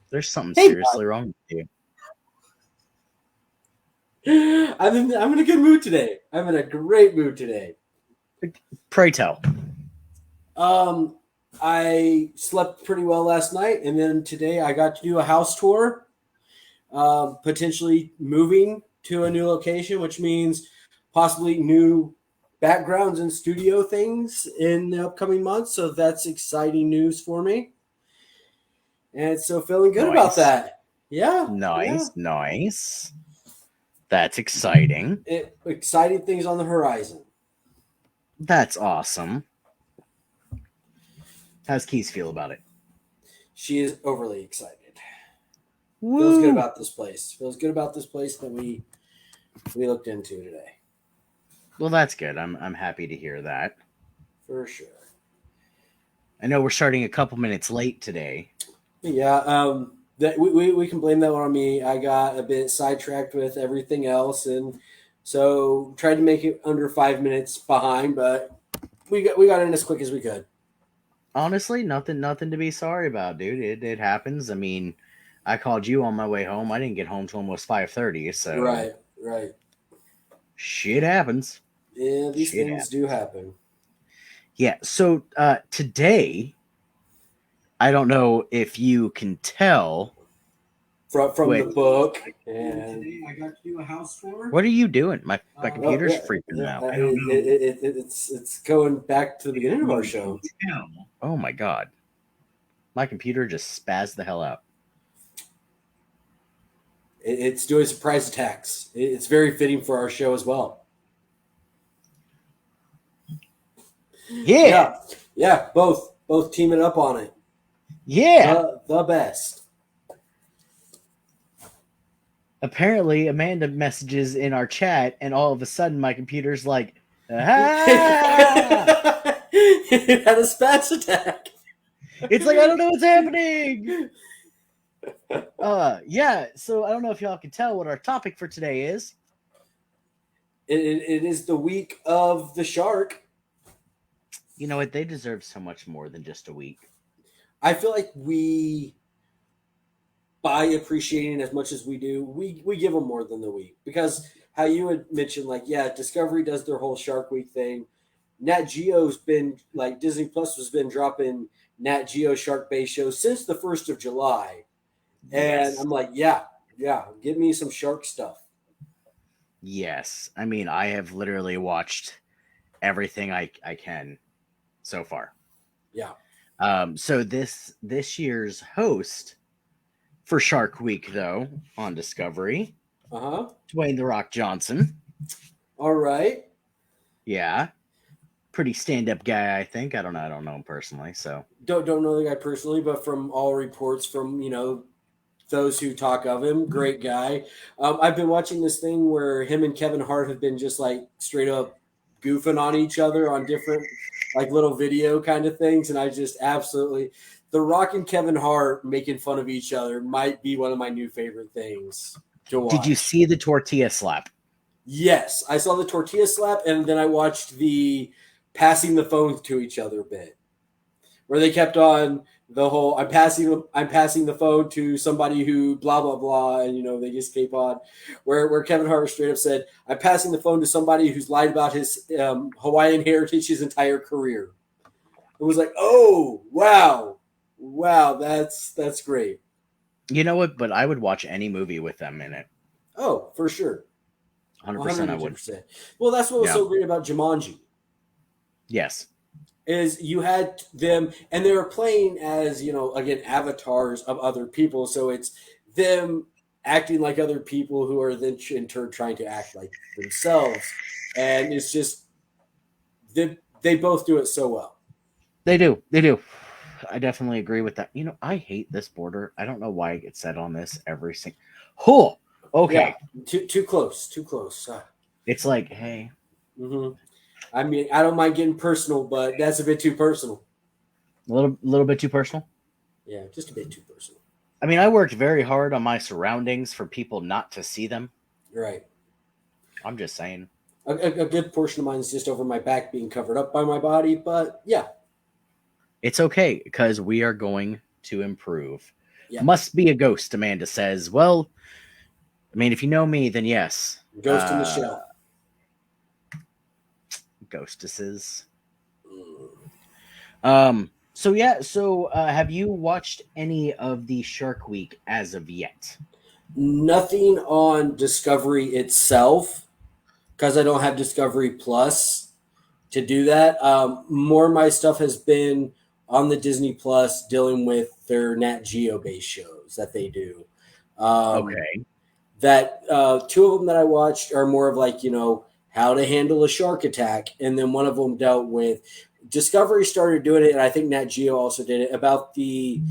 There's something Hey, seriously wrong with you. I'm in a good mood today. I'm in a great mood today. Pray tell. Um, I slept pretty well last night, and then today I got to do a house tour. Potentially moving to a new location, which means possibly new backgrounds and studio things in the upcoming months. So that's exciting news for me, and so feeling good about Nice. that. Yeah, yeah. Nice. That's exciting. Exciting things on the horizon. That's awesome. How's Keys feel about it? She is overly excited. Woo! Feels good about this place. Feels good about this place that we looked into today. Well, that's good. I'm happy to hear that. For sure. I know we're starting a couple minutes late today. Yeah, that we can blame that one on me. I got a bit sidetracked with everything else, and so tried to make it under 5 minutes behind, but we got in as quick as we could. Honestly, nothing to be sorry about, dude. It happens. I mean, I called you on my way home. I didn't get home till almost 5:30, so Right. shit happens. Yeah, these Shit things happens. do happen. Yeah, so today, I don't know if you can tell From Wait. the book. And today I got to do a house tour. What are you doing? My computer's freaking out. It's going back to the beginning of our show. Oh my god. My computer just spazzed the hell out. It's doing surprise attacks. It's very fitting for our show as well. Yeah. Both teaming up on it. Yeah. The best. Apparently, Amanda messages in our chat, and all of a sudden, my computer's like, It had a spaz attack. It's like, I don't know what's happening. Yeah, so I don't know if y'all can tell what our topic for today is. It is the week of the shark. You know what? They deserve so much more than just a week. I feel like we, by appreciating as much as we do, we give them more than the week. Because how you had mentioned, like, yeah, Discovery does their whole Shark Week thing. Nat Geo's been, like, Disney Plus has been dropping Nat Geo Shark Bay shows since the 1st of July. And Yes. I'm like, yeah, give me some shark stuff. Yes. I mean, I have literally watched everything I can so far. Yeah. So this year's host for Shark Week, though, on Discovery, Dwayne The Rock Johnson. All right. Yeah. Pretty stand-up guy, I think. I don't know him personally, so Don't know the guy personally, but from all reports from those who talk of him, great guy. I've been watching this thing where him and Kevin Hart have been just like straight up goofing on each other on different like little video kind of things, and I just absolutely The Rock and Kevin Hart making fun of each other might be one of my new favorite things to watch. Did you see the tortilla slap? Yes, I saw the tortilla slap, and then I watched the passing the phone to each other bit, where they kept on the whole I'm passing the phone to somebody who blah blah blah, and they just keep on where Kevin Hart straight up said I'm passing the phone to somebody who's lied about his Hawaiian heritage his entire career. It was like, oh wow, that's great. You know what? But I would watch any movie with them in it. Oh, for sure. 100% I would. Well, that's what was so great about Jumanji. Yes. Is you had them, and they were playing as, again, avatars of other people. So it's them acting like other people who are then in turn trying to act like themselves. And it's just, they both do it so well. They do. I definitely agree with that. I hate this border. I don't know why I get set on this every single. Oh, okay. Yeah, too close. It's like, hey. Mm-hmm. I mean, I don't mind getting personal, but that's a bit too personal. A little bit too personal? Yeah, just a bit too personal. I mean, I worked very hard on my surroundings for people not to see them. Right. I'm just saying. A good portion of mine is just over my back being covered up by my body, but yeah. It's okay because we are going to improve. Yep. Must be a ghost, Amanda says. Well, I mean, if you know me, then yes. Ghost in the Shell. Ghostesses. So have you watched any of the Shark Week as of yet? Nothing on Discovery itself, because I don't have Discovery Plus to do that. More of my stuff has been on the Disney Plus dealing with their Nat Geo based shows that they do. Okay. That two of them that I watched are more of like, how to handle a shark attack. And then one of them dealt with Discovery started doing it. And I think Nat Geo also did it about the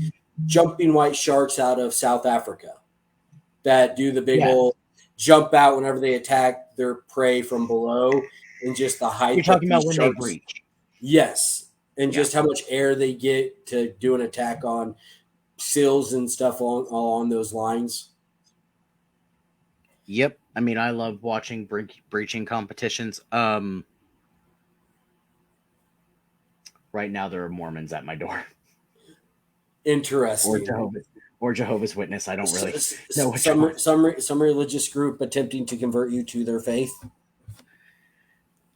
jumping white sharks out of South Africa that do the big old jump out whenever they attack their prey from below, and just the height. You're talking about when they breach. Yes. And just how much air they get to do an attack on seals and stuff along those lines. Yep. I mean, I love watching breaching competitions. Right now there are Mormons at my door. Interesting. Or Jehovah's Witness. I don't really know what some religious group attempting to convert you to their faith.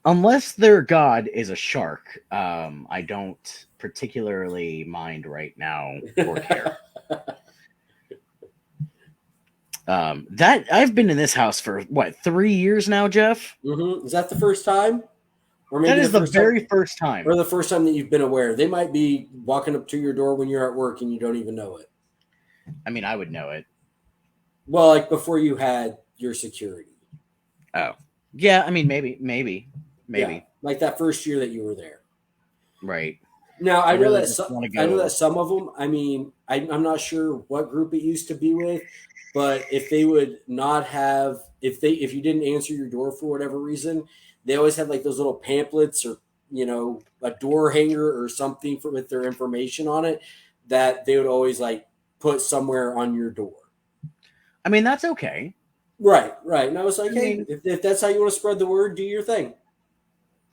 Unless their god is a shark, I don't particularly mind right now or care. That I've been in this house for 3 years now, Jeff? Mm-hmm. Is that the first time? Or maybe that is the very first time. Or the first time that you've been aware. They might be walking up to your door when you're at work and you don't even know it. I mean, I would know it. Well, like before you had your security. Oh. Yeah, I mean, maybe. Yeah, like that first year that you were there. Right. Now, I know that some of them, I mean, I'm not sure what group it used to be with, but if they would not have, if you didn't answer your door for whatever reason, they always had like those little pamphlets or, a door hanger or something with their information on it that they would always like put somewhere on your door. I mean, that's okay. Right. And I was like, hey, if that's how you want to spread the word, do your thing.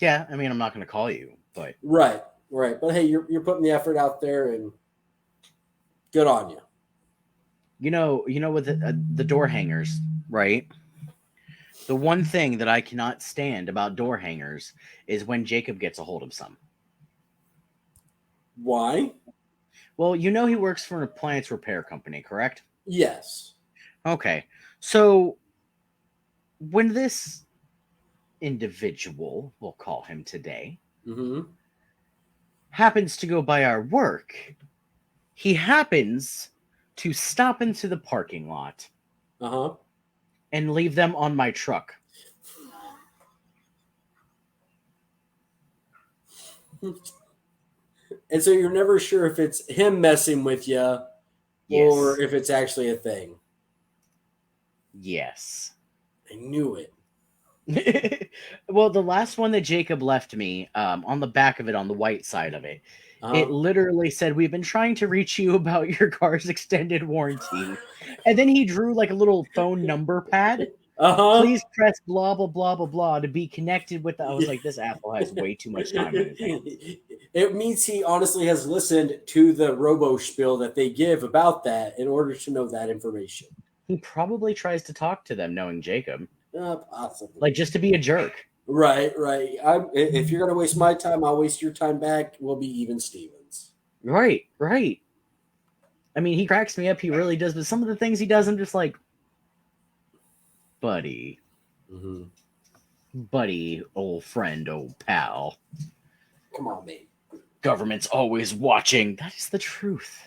Yeah, I mean, I'm not going to call you, but right. But hey, you're putting the effort out there, and good on you. You know, with the door hangers, right? The one thing that I cannot stand about door hangers is when Jacob gets a hold of some. Why? Well, he works for an appliance repair company, correct? Yes. Okay. So when this individual, we'll call him today, happens to go by our work, he happens to stop into the parking lot and leave them on my truck. And so you're never sure if it's him messing with you or if it's actually a thing. Yes. I knew it. Well, the last one that Jacob left me, on the back of it, on the white side of it, it literally said, "We've been trying to reach you about your car's extended warranty." And then he drew like a little phone number pad. Please press blah, blah, blah, blah, blah to be connected with I was like, this asshole has way too much time in his hands. It means he honestly has listened to the robo spiel that they give about that in order to know that information. He probably tries to talk to them knowing Jacob. Possibly. Like, just to be a jerk. Right. If you're going to waste my time, I'll waste your time back. We'll be even Stevens. Right. I mean, he cracks me up. He really does. But some of the things he does, I'm just like, buddy. Buddy, old friend, old pal. Come on, mate. Government's always watching. That is the truth.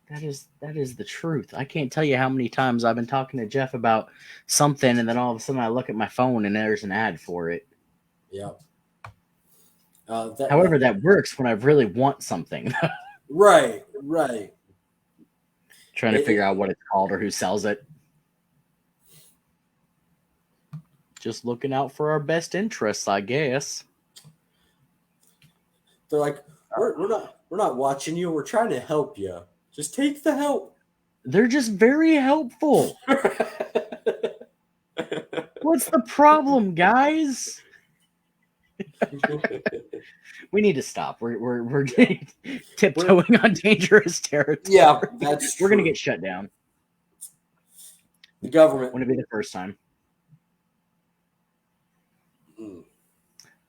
That is the truth. I can't tell you how many times I've been talking to Jeff about something, and then all of a sudden I look at my phone and there's an ad for it. Yeah. However, that works when I really want something. Right. Trying to figure out what it's called or who sells it. Just looking out for our best interests, I guess. They're like, we're not watching you. We're trying to help you. Just take the help. They're just very helpful. What's the problem, guys? We need to stop. We're tiptoeing on dangerous territory. Yeah, that's true. We're gonna get shut down. The government. Wouldn't it be the first time?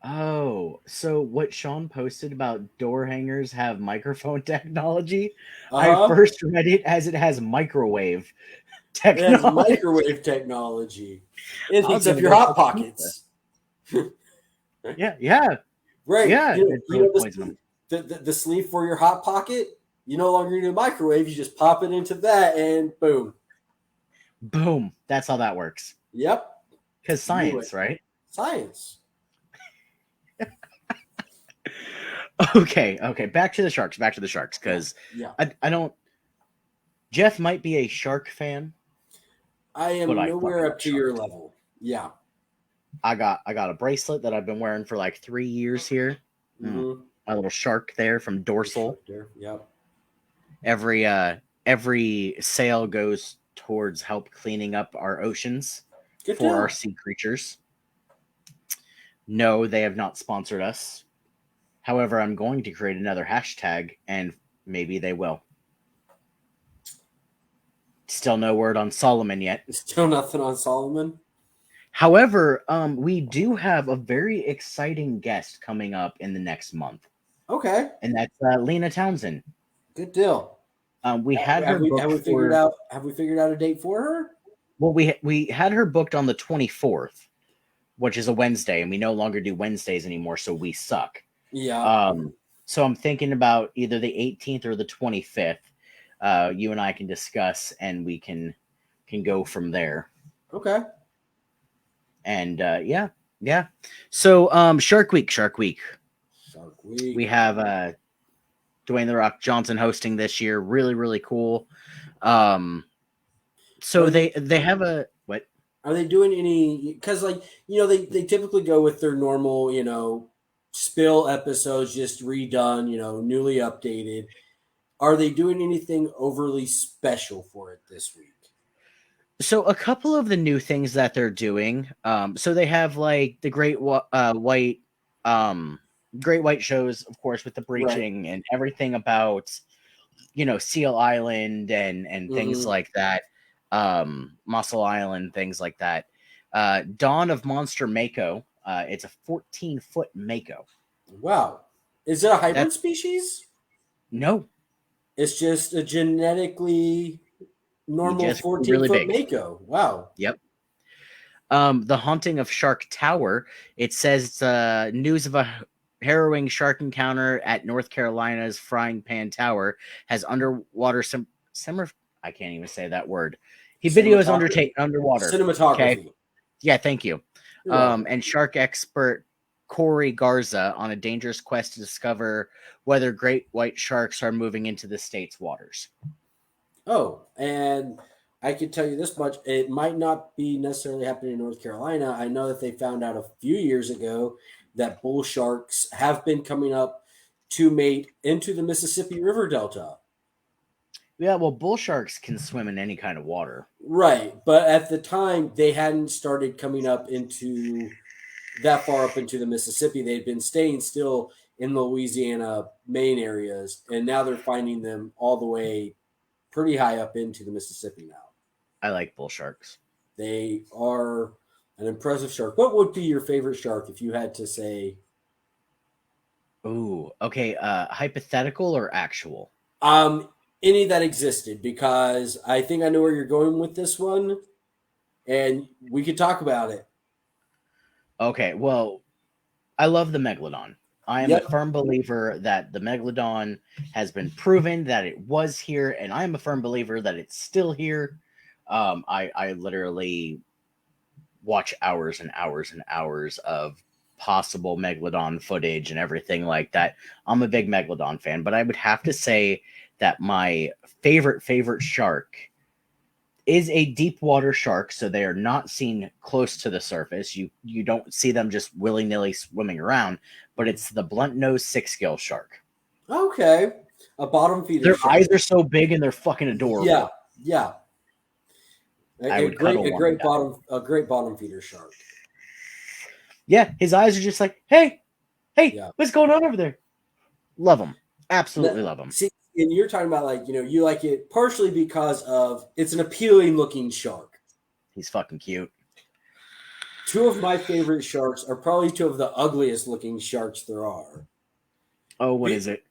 Oh, so what Sean posted about door hangers have microphone technology? I first read it as it has microwave technology. It has microwave technology. It heats up your hot pockets. Yeah. Right. Yeah. The sleeve for your hot pocket, you no longer need a microwave. You just pop it into that and boom. Boom. That's how that works. Yep. Because science, right? Science. Okay. Back to the Sharks. Because I don't. Jeff might be a Shark fan. I am nowhere up to your level. Yeah. I got a bracelet that I've been wearing for like 3 years here. Mm-hmm. My little shark there from Dorsal. Yep. Every sale goes towards help cleaning up our oceans for our sea creatures. No, they have not sponsored us. However, I'm going to create another hashtag, and maybe they will. Still no word on Solomon yet. Still nothing on Solomon. However, we do have a very exciting guest coming up in the next month. Okay. And that's Lena Townsend. Good deal. Have we figured out a date for her? Well, we had her booked on the 24th, which is a Wednesday, and we no longer do Wednesdays anymore, so we suck. Yeah. So I'm thinking about either the 18th or the 25th. You and I can discuss, and we can go from there. Okay. And yeah. So Shark Week. We have Dwayne "The Rock" Johnson hosting this year. Really, really cool. So they have a what? Are they doing any? Because they typically go with their normal spill episodes, just redone, newly updated. Are they doing anything overly special for it this week? So a couple of the new things that they're doing. So they have like the Great White shows, of course, with the breaching and everything about, Seal Island and things like that. Muscle Island, things like that. Dawn of Monster Mako. It's a 14-foot Mako. Wow. Is it a hybrid species? No. It's just a genetically normal 14-foot Mako. Wow. Yep. The Haunting of Shark Tower. It says news of a harrowing shark encounter at North Carolina's Frying Pan Tower has underwater I can't even say that word. Videos underwater. Cinematography. Okay? Yeah, thank you. And shark expert Corey Garza on a dangerous quest to discover whether great white sharks are moving into the state's waters. Oh, and I can tell you this much. It might not be necessarily happening in North Carolina. I know that they found out a few years ago that bull sharks have been coming up to mate into the Mississippi River Delta. Yeah, well, bull sharks can swim in any kind of water. Right, but at the time, they hadn't started coming up into that far up into the Mississippi. They'd been staying still in the Louisiana, Maine areas, and now they're finding them all the way pretty high up into the Mississippi now. I like bull sharks. They are an impressive shark. What would be your favorite shark if you had to say? Ooh, okay. Hypothetical or actual? Any that existed, because I think I know where you're going with this one, and we could talk about it. Okay, well, I love the Megalodon. I am a firm believer that the Megalodon has been proven that it was here, and I am a firm believer that it's still here. I literally watch hours and hours and hours of possible Megalodon footage and everything like that. I'm a big Megalodon fan, but I would have to say that my favorite shark is a deep water shark, so they are not seen close to the surface. You don't see them just willy-nilly swimming around, but it's the blunt-nosed six-gill shark. Okay. A bottom feeder Their shark. eyes are so big and they're fucking adorable. Yeah. A great bottom feeder shark. Yeah, his eyes are just like, hey, Hey, Yeah. what's going on over there? Love them. Absolutely love them. See, and you're talking about like, you like it partially because of it's an appealing looking shark. He's fucking cute. Two of my favorite sharks are probably two of the ugliest looking sharks there are. Oh, what is it?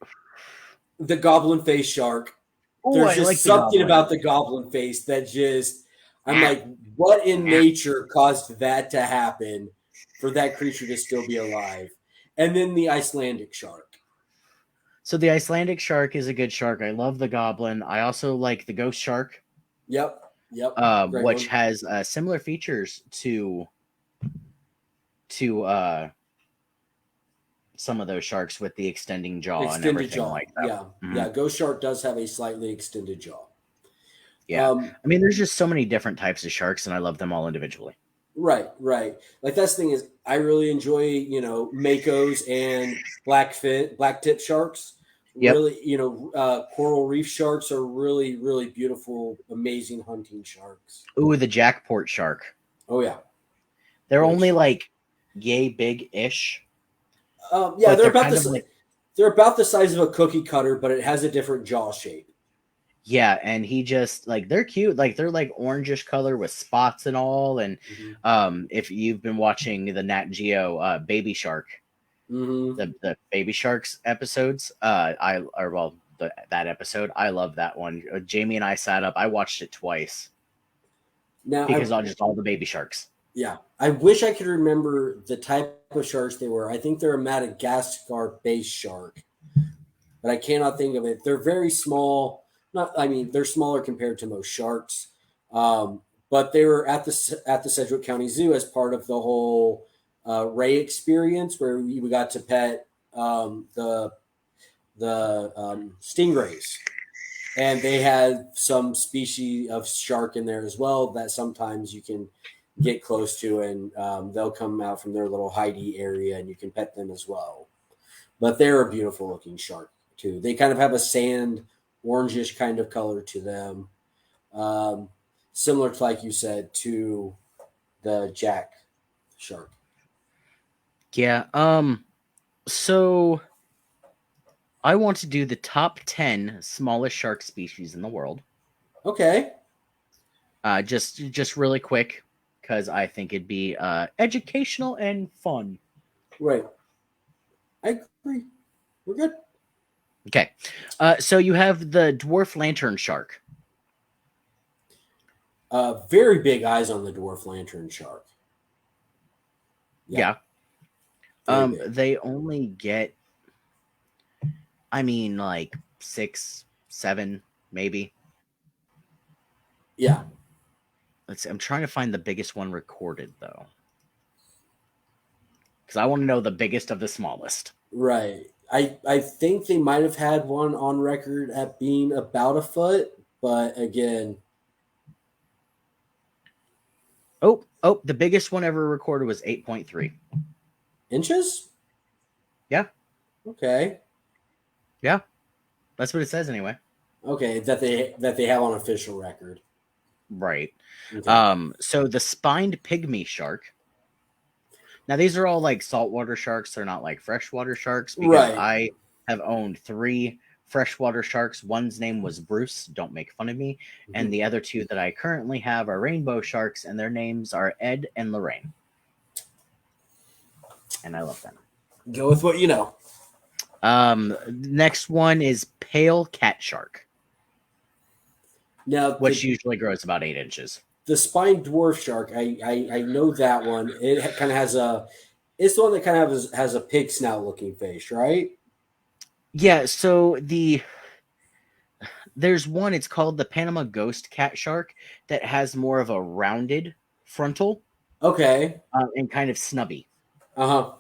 The goblin face shark. Oh, There's I just like the something goblin. about the goblin face that I'm like, what in nature caused that to happen for that creature to still be alive? And then the Icelandic shark. So the Icelandic shark is a good shark. I love the goblin. I also like the ghost shark, Yep. Great which one. has similar features to some of those sharks with the extending jaw and Extended everything jaw. like that. Yeah. Mhm. Yeah. Ghost shark does have a slightly extended jaw. Yeah. I mean, there's just so many different types of sharks, and I love them all individually. Right. Like that's the thing is, I really enjoy makos and black tip sharks. Yep. Really, coral reef sharks are really, really beautiful, amazing hunting sharks. Ooh, the jackport shark. Oh yeah, They're great only shark. like yay big ish. Yeah, they're about the they're about the size of a cookie cutter, but it has a different jaw shape. Yeah, and he just like they're cute, like they're like orangish color with spots and all. And if you've been watching the Nat Geo Baby Shark, the Baby Sharks episodes, that episode, I love that one. Jamie and I sat up, I watched it twice Now, because all the baby sharks. Yeah, I wish I could remember the type of sharks they were. I think they're a Madagascar-based shark, but I cannot think of it. They're very small. They're smaller compared to most sharks. But they were at the Sedgwick County Zoo as part of the whole Ray experience, where we got to pet the stingrays, and they had some species of shark in there as well that sometimes you can get close to, and they'll come out from their little hidey area, and you can pet them as well. But they're a beautiful looking shark too. They kind of have a sand orangish kind of color to them, similar to, like you said, to the jack shark. Yeah. So I want to do the top 10 smallest shark species in the world. Okay. Just really quick, because I think it'd be educational and fun. Right. I agree. We're good. Okay. So you have the dwarf lantern shark. Very big eyes on the dwarf lantern shark. Yeah. They only get, like 6, 7, maybe. Yeah. Let's see. I'm trying to find the biggest one recorded, though, because I want to know the biggest of the smallest. Right. I think they might have had one on record at being about a foot, but again. Oh, the biggest one ever recorded was 8.3 inches. Yeah. Okay. Yeah, that's what it says anyway. Okay, that they have on official record. Right. Okay. So the spined pygmy shark. Now these are all like saltwater sharks. They're not like freshwater sharks, because I have owned 3 freshwater sharks. One's name was Bruce. Don't make fun of me. And the other 2 that I currently have are rainbow sharks, and their names are Ed and Lorraine. And I love them. Go with what you know. Next one is pale cat shark. Now, which usually grows about 8 inches. The spined dwarf shark, I know that one. It kind of has it's the one that kind of has a pig snout looking face, right? Yeah. So there's one. It's called the Panama ghost cat shark that has more of a rounded frontal. Okay. And kind of snubby. Uh-huh.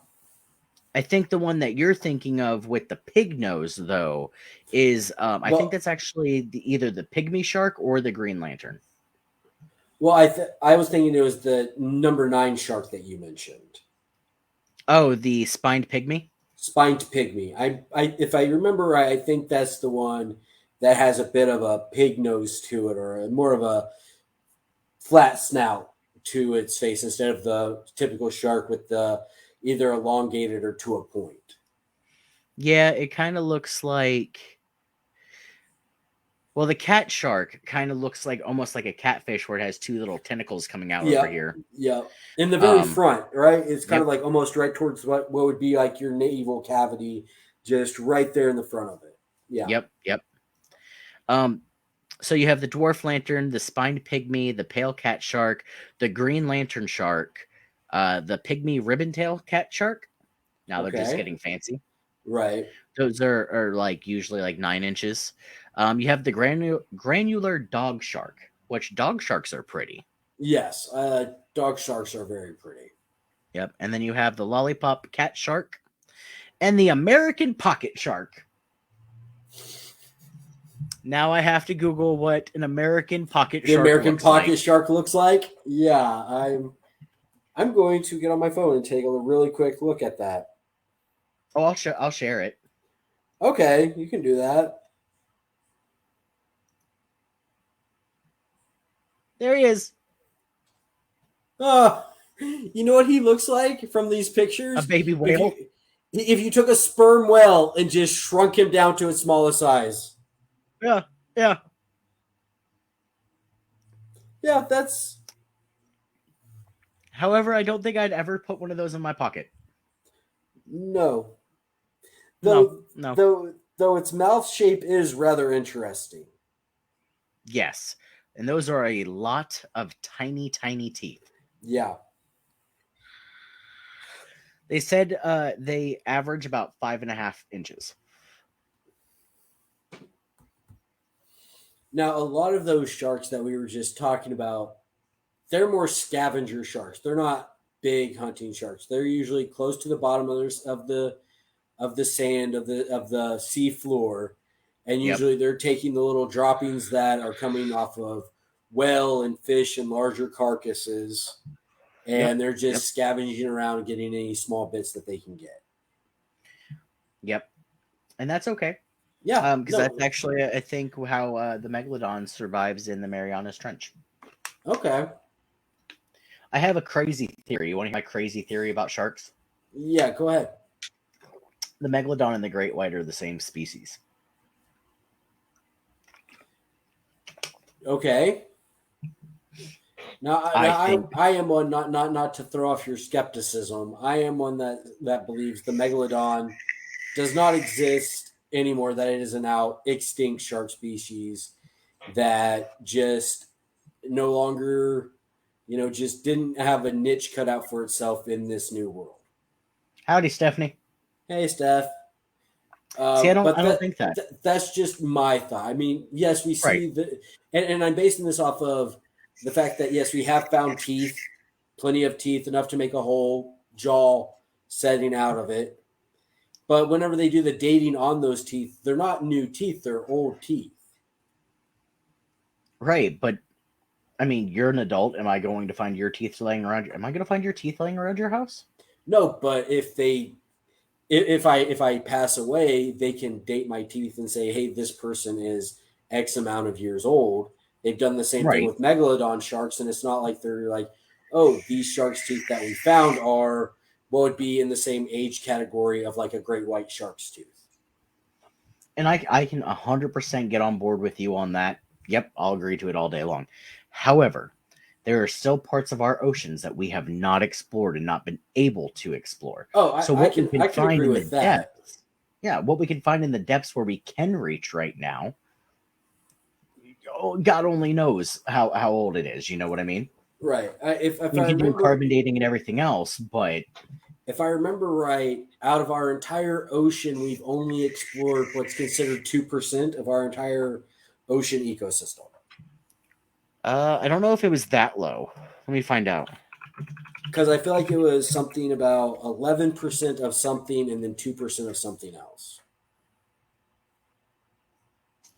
I think the one that you're thinking of with the pig nose, though, is I think that's actually either the pygmy shark or the green lantern. Well, I was thinking it was the number 9 shark that you mentioned. Oh, the spined pygmy? Spined pygmy. If I remember right, I think that's the one that has a bit of a pig nose to it, or more of a flat snout to its face instead of the typical shark with the either elongated or to a point. Yeah, it kind of looks like. Well, the cat shark kind of looks like almost like a catfish where it has two little tentacles coming out over Yep, here. yep. In the very Um, front, right? It's kind of yep, like almost right towards what would be like your navel cavity, just right there in the front of it. Yeah. yep. Um, so you have the dwarf lantern, the spined pygmy, the pale cat shark, the green lantern shark, the pygmy ribbon tail cat shark. Now they're just Okay. getting fancy. Right. Those are like usually like 9 inches. You have the granular dog shark, which dog sharks are pretty. Yes. Dog sharks are very pretty. Yep. And then you have the lollipop cat shark and the American pocket shark. Now I have to Google what an American pocket The shark American looks like. pocket shark looks like. Yeah, I'm going to get on my phone and take a really quick look at that. Oh, I'll share it. Okay, you can do that. There he is. You know what he looks like from these A pictures? baby If whale. you took a sperm whale and just shrunk him down to its smallest size. Yeah, yeah. Yeah, that's However, I don't think I'd ever put one of those in my pocket. no. No, Though no. though its mouth shape is rather interesting. Yes. And those are a lot of tiny, tiny teeth. Yeah. They said they average about 5.5 inches. Now a lot of those sharks that we were just talking about, they're more scavenger sharks. They're not big hunting sharks. They're usually close to the bottom of the sand of the sea floor, and Yep. usually they're taking the little droppings that are coming off of whale and fish and larger carcasses, Yep. and they're Yep. just scavenging around getting any small bits that they can get. Yep. And that's okay. Yeah, Because that's no, actually, I think, how the megalodon survives in the Marianas Trench. okay, I have a crazy theory. You want to hear my crazy theory about sharks? yeah, go ahead. The megalodon and the great white are the same species. Okay. Now, I think. I am one not to throw off your skepticism. I am one that believes the megalodon does not exist anymore. That it is a now extinct shark species that just no longer, just didn't have a niche cut out for itself in this new world. Howdy, Stephanie. Hey, Steph. See, But I don't think that. that's just my thought. I mean, yes, we Right. see and I'm basing this off of the fact that yes, we have found teeth, plenty of teeth, enough to make a whole jaw setting out of it. But whenever they do the dating on those teeth, they're not new teeth; they're old teeth. Right. But I mean, you're an adult. Am I going to find your teeth laying around? Am I going to find your teeth laying around your house? No, but if I pass away, they can date my teeth and say, hey, this person is X amount of years old. They've done the same thing Right. with megalodon sharks, and it's not like they're like, oh, these sharks' teeth that we found are what would be in the same age category of like a great white shark's tooth. And I can 100% get on board with you on that. Yep, I'll agree to it all day long. However, there are still parts of our oceans that we have not explored and not been able to explore. Oh, So what we I can can find agree in the with that. depths, yeah, what we can find in the depths where we can reach right now, God only knows how old it is. You know what I mean? Right. If We I can do remember carbon dating and everything else, but if I remember right, out of our entire ocean, we've only explored what's considered 2% of our entire ocean ecosystem. I don't know if it was that low. Let me find out. Because I feel like it was something about 11% of something and then 2% of something else.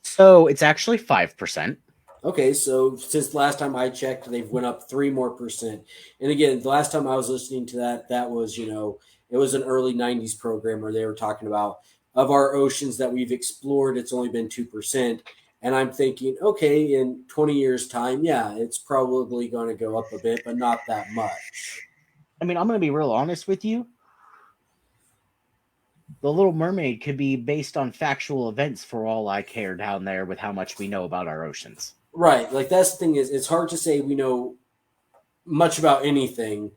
So it's actually 5%. Okay, so since last time I checked, they've went up 3 more percent. And again, the last time I was listening to that was, it was an early 90s program where they were talking about of our oceans that we've explored, it's only been 2%. And I'm thinking, okay, in 20 years' time, yeah, it's probably going to go up a bit, but not that much. I mean, I'm going to be real honest with you. The Little Mermaid could be based on factual events for all I care down there with how much we know about our oceans. Right. Like that's the thing is it's hard to say we know much about anything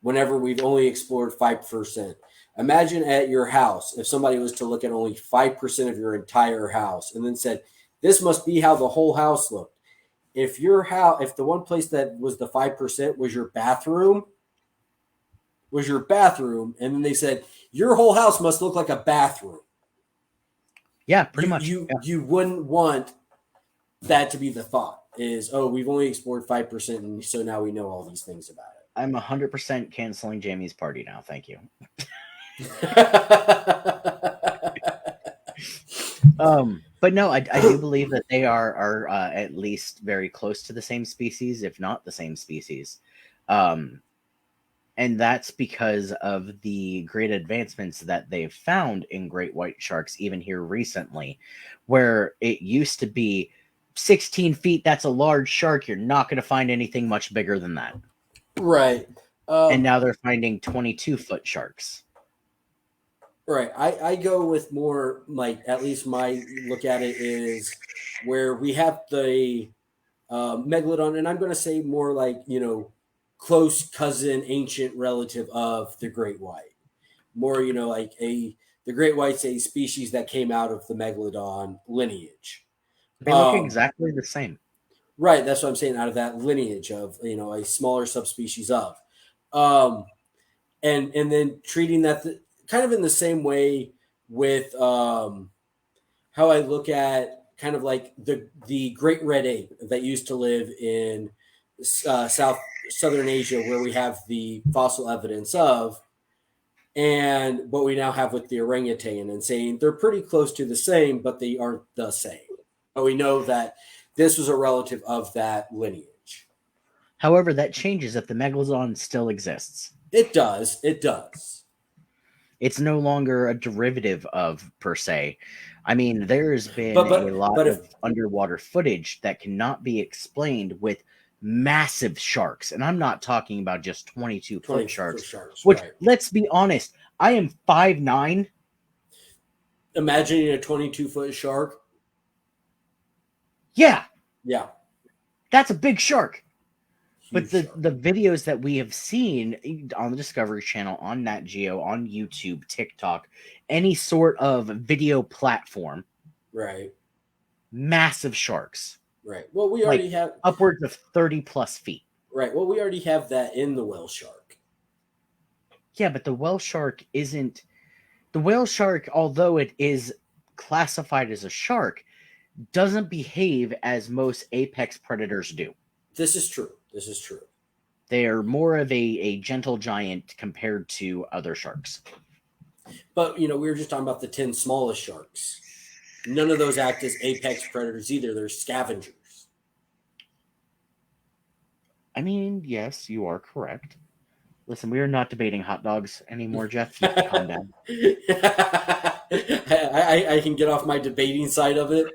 whenever we've only explored 5%. Imagine at your house if somebody was to look at only 5% of your entire house and then said, this must be how the whole house looked. If your house, if the one place that was the 5% was your bathroom, and then they said your whole house must look like a bathroom. Yeah, pretty you, much. You Yeah. you wouldn't want that to be the thought. Is we've only explored 5%, and so now we know all these things about I'm 100% canceling Jamie's party now. Thank you. it. But no, I do believe that they are at least very close to the same species, if not the same species. And that's because of the great advancements that they've found in great white sharks, even here recently, where it used to be 16 feet, that's a large shark. You're not going to find anything much bigger than that. Right. And now they're finding 22-foot sharks. Right. I go with more like at least my look at it is where we have the megalodon, and I'm going to say more like close cousin, ancient relative of the great white. More like the great white's a species that came out of the megalodon lineage. They look exactly the same. Right. That's what I'm saying. Out of that lineage of a smaller subspecies of, um, and then treating that kind of in the same way with how I look at kind of like the great red ape that used to live in southern Asia, where we have the fossil evidence of, and what we now have with the orangutan, and saying they're pretty close to the same, but they aren't the same. But we know that this was a relative of that lineage. However, that changes if the megalodon still exists. It does. It does. It's no longer a derivative of, per se. I mean, there's been But a lot but of underwater footage that cannot be explained with massive sharks. And I'm not talking about just 22-foot sharks, which, right. let's be honest, I am 5'9". Imagining a 22-foot shark. Yeah. Yeah. That's a big shark. Huge But shark. the videos that we have seen on the Discovery Channel, on Nat Geo, on YouTube, TikTok, any sort of video platform, Right. massive sharks. Right. Well, we already have upwards of 30 plus feet. Right. Well, we already have that in the whale shark. Yeah, but the whale shark isn't. The whale shark, although it is classified as a shark, doesn't behave as most apex predators do. This is true. This is true. They are more of a gentle giant compared to other sharks. But, we were just talking about the 10 smallest sharks. None of those act as apex predators either. They're scavengers. I mean, yes, you are correct. Listen, we are not debating hot dogs anymore, Jeff. You can calm down. I can get off my debating side of it.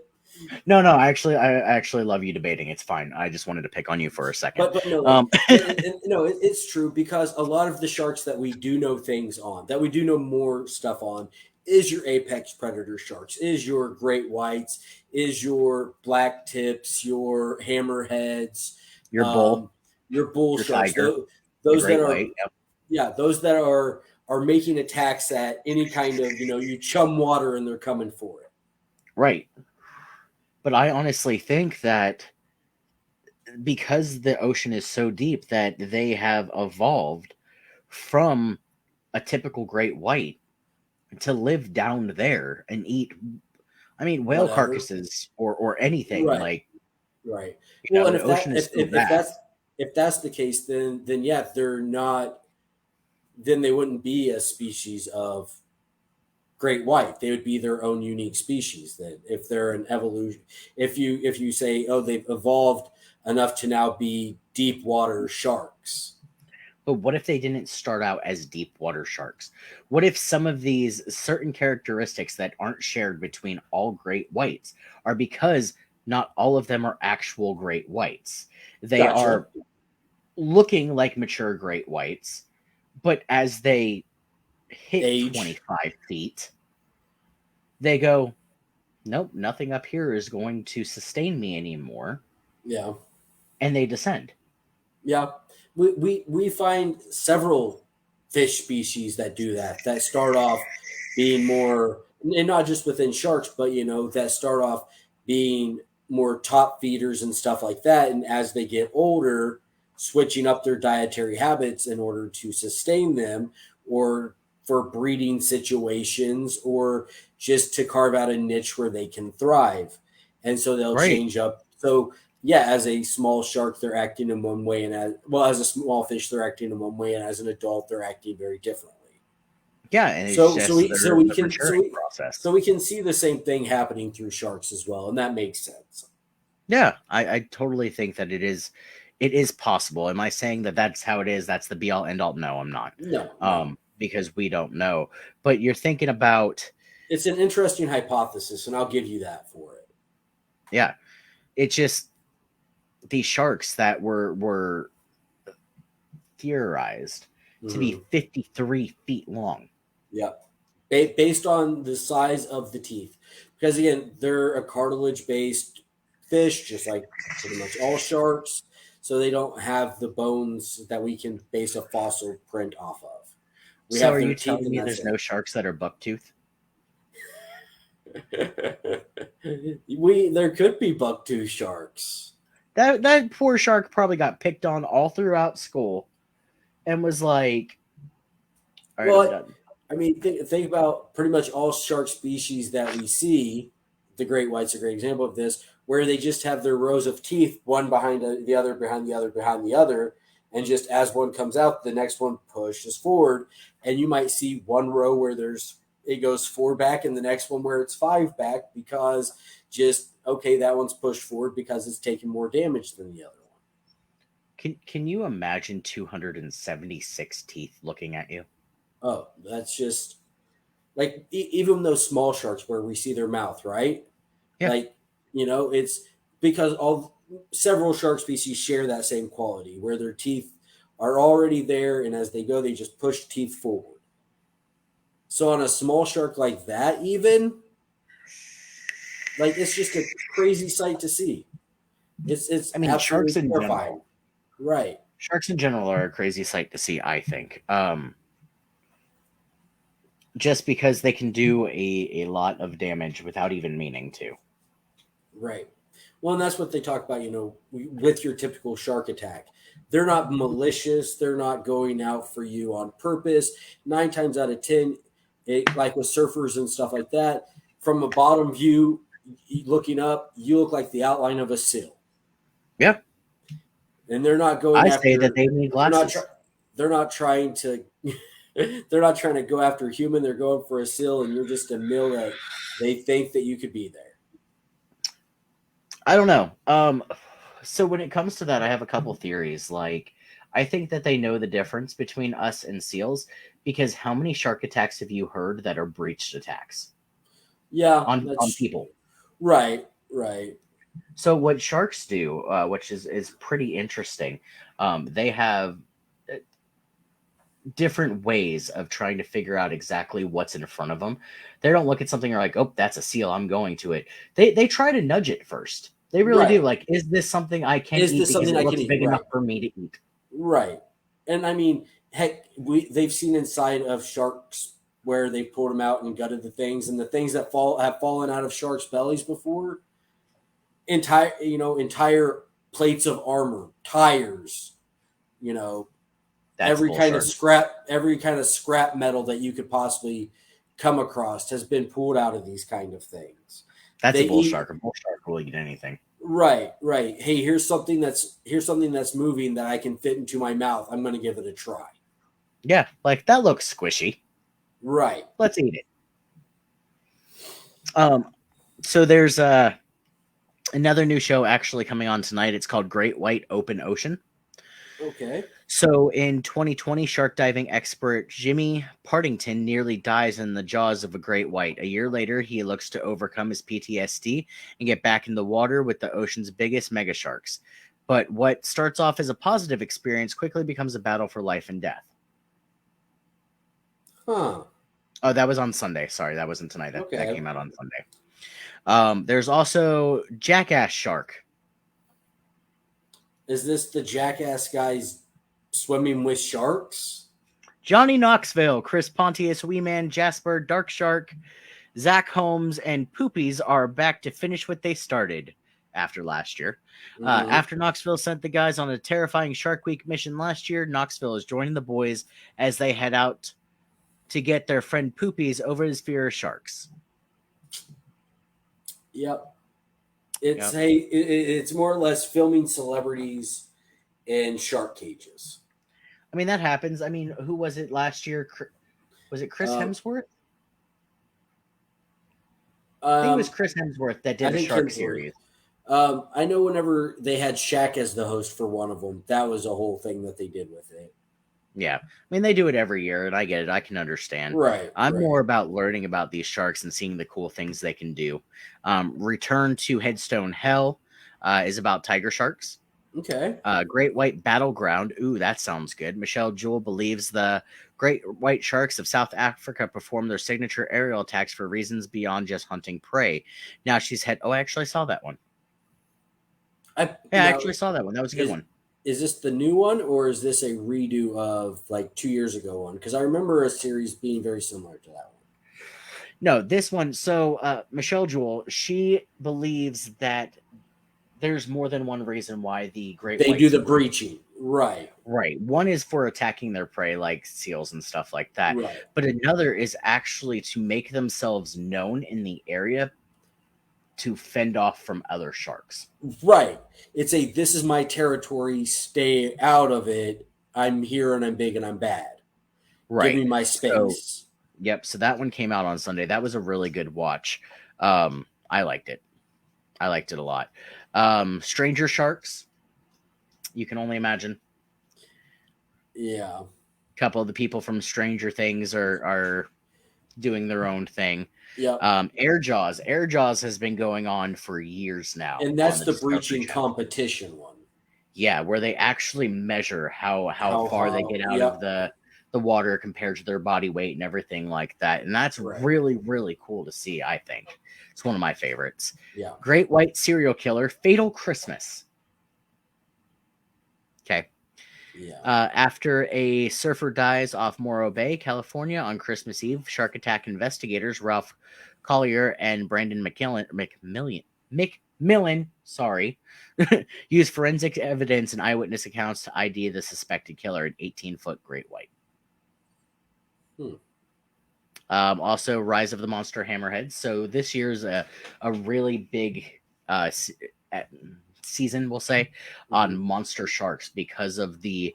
No, I actually love you debating. It's fine. I just wanted to pick on you for a second. But no, it's true, because a lot of the sharks that we do know things on, that we do know more stuff on, is your apex predator sharks, is your great whites, is your black tips, your hammerheads, your bull sharks, tiger, those that are white, yep. Yeah, those that are making attacks at any kind of you chum water and they're coming for it. Right. But I honestly think that because the ocean is so deep that they have evolved from a typical great white to live down there and eat, I mean, whale carcasses or anything. Right. Right. Well, and if that's the case, then yeah, they're not. Then they wouldn't be a species of great white. They would be their own unique species. Then, if they're an evolution, if you say, oh, they've evolved enough to now be deep water sharks. But what if they didn't start out as deep water sharks? What if some of these certain characteristics that aren't shared between all great whites are because not all of them are actual great whites? They are looking like mature great whites, but as they hit 25 feet, They go, nope, nothing up here is going to sustain me anymore. Yeah. And they descend. Yeah. We find several fish species that do that, that start off being more, and not just within sharks, but, that start off being more top feeders and stuff like that. And as they get older, switching up their dietary habits in order to sustain them, or for breeding situations, or just to carve out a niche where they can thrive. And so they'll Right. change up. So yeah, as a small shark, they're acting in one way, and as a small fish, they're acting in one way, and as an adult, they're acting very differently. Yeah, and it's So just the maturing so process. we can see the same thing happening through sharks as well, and that makes sense. Yeah, I totally think that it is possible. Am I saying that that's how it is? That's the be all end all? No, I'm not. No, no, Because we don't know. But you're thinking about, it's an interesting hypothesis, and I'll give you that for it. yeah, it's just these sharks that were theorized to be Hmm. 53 feet long. Yeah, based on the size of the teeth, because again, they're a cartilage-based fish, just like pretty much all sharks. So they don't have the bones that we can base a fossil print off of. We So have are their you teeth, telling and me that's there's it. no sharks that are bucktooth? We there could be bucktooth sharks. That poor shark probably got picked on all throughout school and was like, all right, I'm Well, done. I mean, think about pretty much all shark species that we see. The great white's a great example of this, where they just have their rows of teeth, one behind the other, behind the other, behind the other, and just as one comes out, the next one pushes forward, and you might see one row where it goes four back, and the next one where it's five back, because just okay, that one's pushed forward because it's taking more damage than the other one. Can you imagine 276 teeth looking at you? Oh, that's just like even those small sharks where we see their mouth, right? Yeah. Like, it's because all several shark species share that same quality where their teeth are already there, and as they go, they just push teeth forward. So on a small shark like that, even like it's just a crazy sight to see. It's I mean, absolutely terrifying. Right. sharks in general are a crazy sight to see, I think. Just because they can do a lot of damage without even meaning to. Right. Well, and that's what they talk about, with your typical shark attack. They're not malicious. They're not going out for you on purpose. 9 times out of 10, like with surfers and stuff like that, from a bottom view, looking up, you look like the outline of a seal. Yeah. And they're not going I say that after, they need they're not, glasses. they're not trying to, they're not trying to go after a human. They're going for a seal, and you're just a mill that they think that you could be there. I don't know. So when it comes to that, I have a couple theories. Like, I think that they know the difference between us and seals because how many shark attacks have you heard that are breached attacks Yeah, on that's people? right, right. So what sharks do, which is pretty interesting, they have uh, different ways of trying to figure out exactly what's in front of them. They don't look at something and are like, "Oh, that's a seal. I'm going to it." They try to nudge it first. They really do. Right. Like, is this something I can Is eat this because something it I can looks eat? big enough Right. for me to eat? Right. And I mean, heck, they've seen inside of sharks where they pulled them out and gutted the things, and the things that have fallen out of sharks' bellies before, entire plates of armor, tires, you know, That's bullshit. every kind of scrap metal that you could possibly come across has been pulled out of these kind of things. That's a They bull eat shark. A bull shark will eat anything. Right, right. Hey, here's something that's moving that I can fit into my mouth. I'm going to give it a try. Yeah, like that looks squishy. Right. Let's eat it. Um, so there's another new show actually coming on tonight. It's called Great White Open Ocean. Okay. So in 2020, shark diving expert Jimmy Partington nearly dies in the jaws of a great white. A year later, he looks to overcome his PTSD and get back in the water with the ocean's biggest mega sharks. But what starts off as a positive experience quickly becomes a battle for life and death. Huh. Oh, that was on Sunday. Sorry, that wasn't tonight. That Okay. came out on Sunday. There's also Jackass Shark. Is this the Jackass guys swimming with sharks? Johnny Knoxville, Chris Pontius, Wee Man, Jasper, Dark Shark, Zach Holmes, and Poopies are back to finish what they started after last year. After Knoxville sent the guys on a terrifying Shark Week mission last year, Knoxville is joining the boys as they head out to get their friend Poopies over his fear of sharks. Yep. It's more or less filming celebrities in shark cages. I mean, that happens. I mean, who was it last year? Was it Chris Hemsworth? I think it was Chris Hemsworth that did a shark series. I know whenever they had Shaq as the host for one of them, that was a whole thing that they did with it. Yeah. I mean, they do it every year, and I get it. I can understand. Right. I'm more about learning about these sharks and seeing the cool things they can do. Return to Headstone Hell is about tiger sharks. Okay. Great White Battleground. Ooh, that sounds good. Michelle Jewell believes the great white sharks of South Africa perform their signature aerial attacks for reasons beyond just hunting prey. Now she's I actually saw that one. I actually saw that one. That was a good one. Is this the new one, or is this a redo of like 2 years ago one? Because I remember a series being very similar to that one. No, this one. So Michelle Jewell, she believes that there's more than one reason why the great they do the breaching. Right. One is for attacking their prey, like seals and stuff like that. Right. But another is actually to make themselves known in the area to fend off from other sharks. Right. It's this is my territory, stay out of it. I'm here and I'm big and I'm bad. Right. Give me my space. So that one came out on Sunday. That was a really good watch. I liked it. I liked it a lot. Stranger Sharks. You can only imagine. Yeah. A couple of the people from Stranger Things are doing their own thing. Yeah. Air Jaws. Air Jaws has been going on for years now. And that's the breaching competition one. Yeah, where they actually measure how far they get out of the water compared to their body weight and everything like that. And that's really, really cool to see, I think. It's one of my favorites. Yeah. Great White Serial Killer, Fatal Christmas. Okay. Yeah. After a surfer dies off Morro Bay, California on Christmas Eve, shark attack investigators Ralph Collier and Brandon McMillan use forensic evidence and eyewitness accounts to ID the suspected killer, an 18-foot great white. Also, Rise of the Monster Hammerhead. So this year's a really big season, we'll say, on monster sharks because of the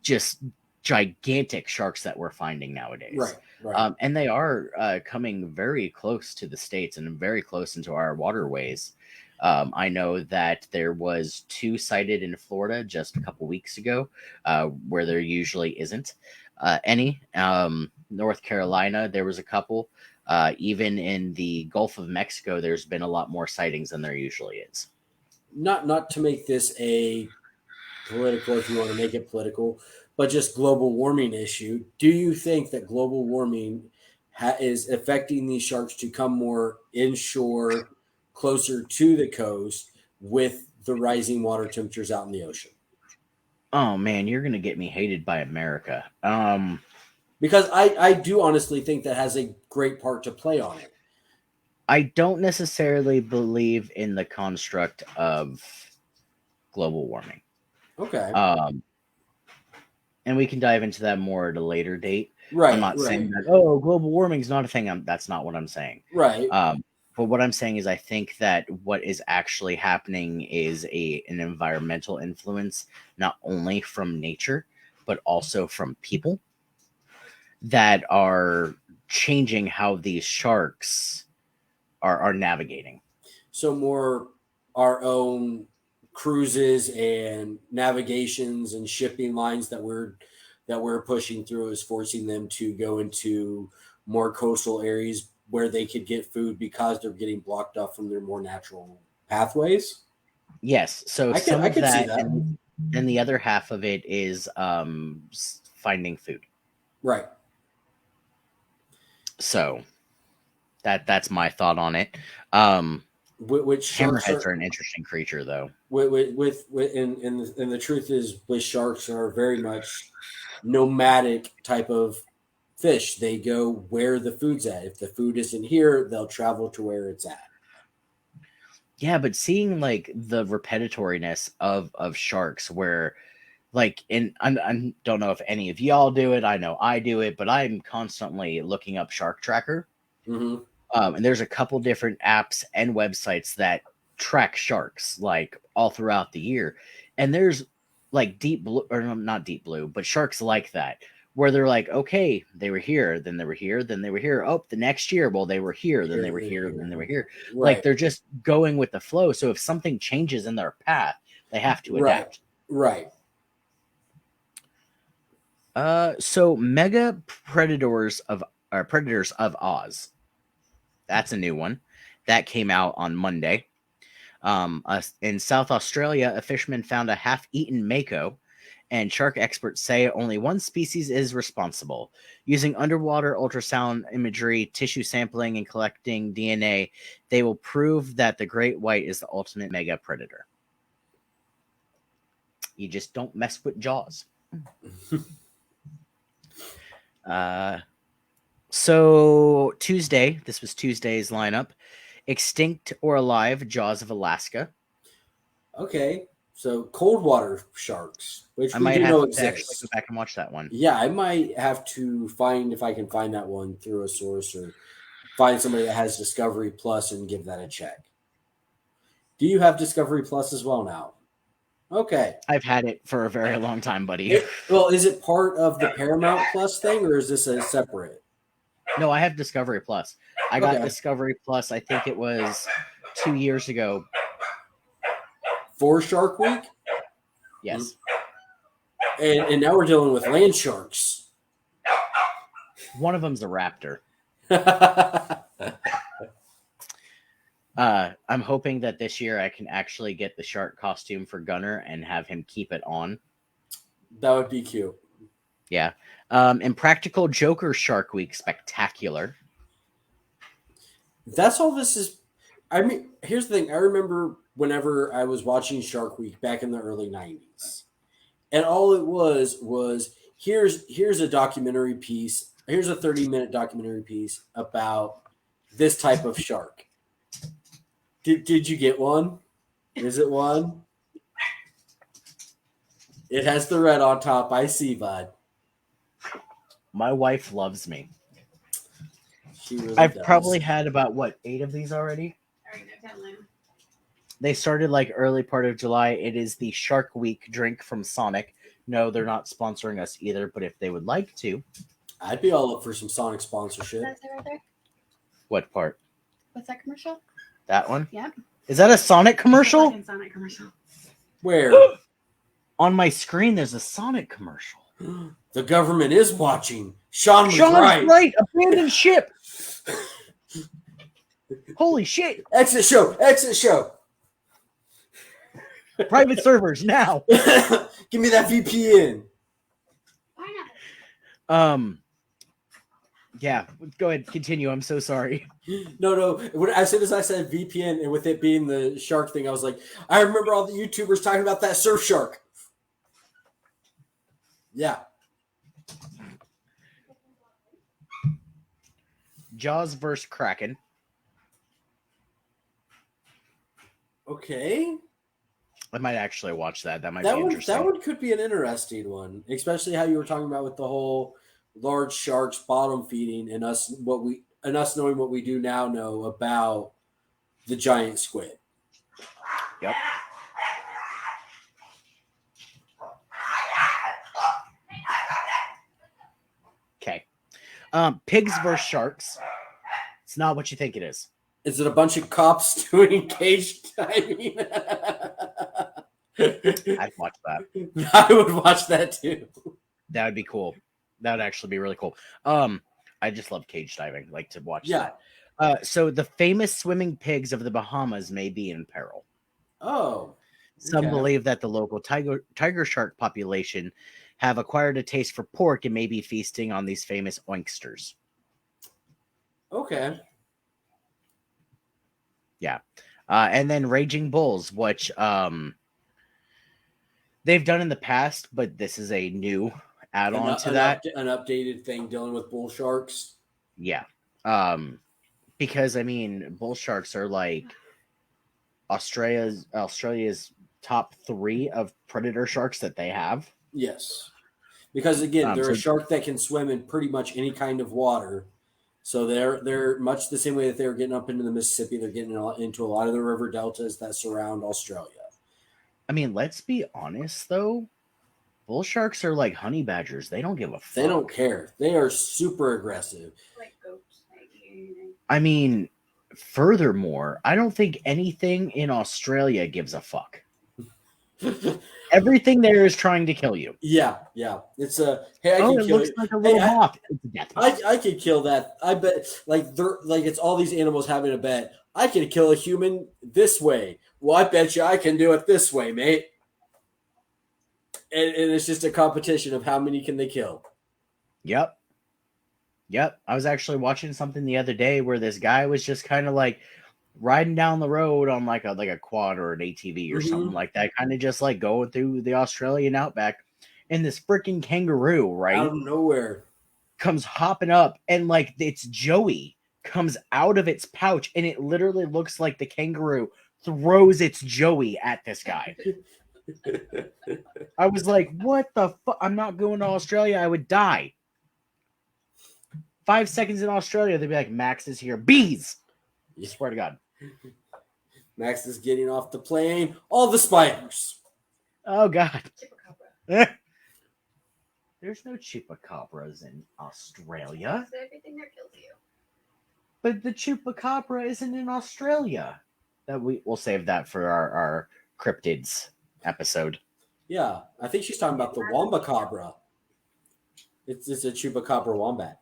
just gigantic sharks that we're finding nowadays. Right. And they are coming very close to the States and very close into our waterways. I know that there was 2 sighted in Florida just a couple weeks ago, where there usually isn't any. North Carolina, there was a couple. Even in the Gulf of Mexico, there's been a lot more sightings than there usually is. Not to make this a political, if you want to make it political, but just global warming issue. Do you think that global warming is affecting these sharks to come more inshore, closer to the coast with the rising water temperatures out in the ocean? Oh man, you're gonna get me hated by America. Because I do honestly think that has a great part to play on it. I don't necessarily believe in the construct of global warming. Okay. And we can dive into that more at a later date. Right. I'm not saying that, global warming is not a thing. That's not what I'm saying. Right. But what I'm saying is I think that what is actually happening is an environmental influence, not only from nature, but also from people that are changing how these sharks are navigating. So more our own cruises and navigations and shipping lines that we're pushing through is forcing them to go into more coastal areas where they could get food because they're getting blocked off from their more natural pathways. Yes. So I could see that. And the other half of it is finding food. Right. So that's my thought on it. Which sharks Hammerheads are are an interesting creature, though. and the truth is, with sharks are very much nomadic type of fish. They go where the food's at. If the food isn't here, they'll travel to where it's at. Yeah, but seeing like the repetitoriness of sharks, where like I don't know if any of y'all do it. I know I do it, but I'm constantly looking up Shark Tracker. Mm-hmm. And there's a couple different apps and websites that track sharks like all throughout the year. And there's like deep blue, or no, not deep blue, but sharks like that, where they're like, okay, they were here, then they were here, then they were here. Oh, the next year, well, they were here, then they were here, then they were here. Like Right. they're just going with the flow. So if something changes in their path, they have to adapt. Right. So Mega Predators of Oz. That's a new one that came out on Monday. In South Australia, a fisherman found a half-eaten mako, and shark experts say only one species is responsible. Using underwater ultrasound imagery, tissue sampling, and collecting DNA, they will prove that the great white is the ultimate mega predator. You just don't mess with Jaws. So Tuesday, this was Tuesday's lineup. Extinct or Alive, Jaws of Alaska. Okay. So cold water sharks, which I we might do have know to actually exists. go back and watch that one. Yeah, I might have to find if I can find that one through a source or find somebody that has Discovery Plus and give that a check. Do you have Discovery Plus as well now? Okay. I've had it for a very long time, buddy. Well, is it part of the Paramount Plus thing or is this a separate? No, I have Discovery Plus. I got Okay. Discovery Plus, I think it was 2 years ago. For Shark Week? Yes. And now we're dealing with land sharks. One of them's a raptor. I'm hoping that this year I can actually get the shark costume for Gunner and have him keep it on. That would be cute. Yeah. Impractical Joker Shark Week Spectacular. That's all this is. I mean, here's the thing. I remember whenever I was watching Shark Week back in the early 90s. And all it was here's a documentary piece. Here's a 30-minute documentary piece about this type of shark. Did you get one? Is it one? It has the red on top. I see, bud. My wife loves me. She really I've does. probably had about 8 of these already. They started like early part of July. It is the Shark Week drink from Sonic. No, they're not sponsoring us either, but if they would like to. I'd be all up for some Sonic sponsorship. That's it right there. What part? What's that commercial? That one? Yep. Is that a Sonic commercial? Fucking Sonic commercial. Where? On my screen, there's a Sonic commercial. The government is watching. Sean was Sean's right. right. Abandoned ship. Holy shit. Exit show. Exit show. Private servers now. Give me that VPN. Why not? Yeah, go ahead, continue. I'm so sorry. No. As soon as I said VPN, and with it being the shark thing, I was like, I remember all the YouTubers talking about that surf shark. Yeah. Jaws vs. Kraken. Okay. I might actually watch that. That might be interesting. That one could be an interesting one, especially how you were talking about with the whole large sharks bottom feeding and us knowing what we do now know about the giant squid. Yep. Okay. Pigs versus sharks. It's not what you think it is. Is it a bunch of cops doing cage diving? I'd watch that. I would watch that too. That would be cool. That would actually be really cool. I just love cage diving. Like to watch that. So the famous swimming pigs of the Bahamas may be in peril. Oh. Some okay. believe that the local tiger shark population have acquired a taste for pork and may be feasting on these famous oysters. Okay. And then Raging Bulls, which they've done in the past, but this is a new add-on to that. An updated thing dealing with bull sharks. Yeah. Because I mean, bull sharks are like Australia's top 3 of predator sharks that they have. Yes. Because again, they're a shark that can swim in pretty much any kind of water. So they're much the same way that they're getting up into the Mississippi. They're getting into a lot of the river deltas that surround Australia. I mean, let's be honest though. Bull sharks are like honey badgers. They don't give a fuck. They don't care. They are super aggressive. Like goats. I mean, furthermore, I don't think anything in Australia gives a fuck. Everything there is trying to kill you. Yeah. It's a hey. It looks like a little moth. It's a death moth. I could kill that. I bet. Like it's all these animals having a bet. I can kill a human this way. Well, I bet you I can do it this way, mate. And it's just a competition of how many can they kill. Yep. I was actually watching something the other day where this guy was just kind of like riding down the road on like a quad or an ATV or something like that, kind of just like going through the Australian outback, and this freaking kangaroo, right, out of nowhere, comes hopping up, and like it's Joey comes out of its pouch, and it literally looks like the kangaroo throws its Joey at this guy. I was like, what the fuck? I'm not going to Australia. I would die. 5 seconds in Australia, they'd be like, Max is here. Bees! I swear to God. Max is getting off the plane. All the spiders. Oh, God. Chupacabra. There's no chupacabras in Australia. So everything there kills you. But the chupacabra isn't in Australia. We'll save that for our cryptids episode. Yeah, I think she's talking about the Wombacabra. It's a chupacabra wombat.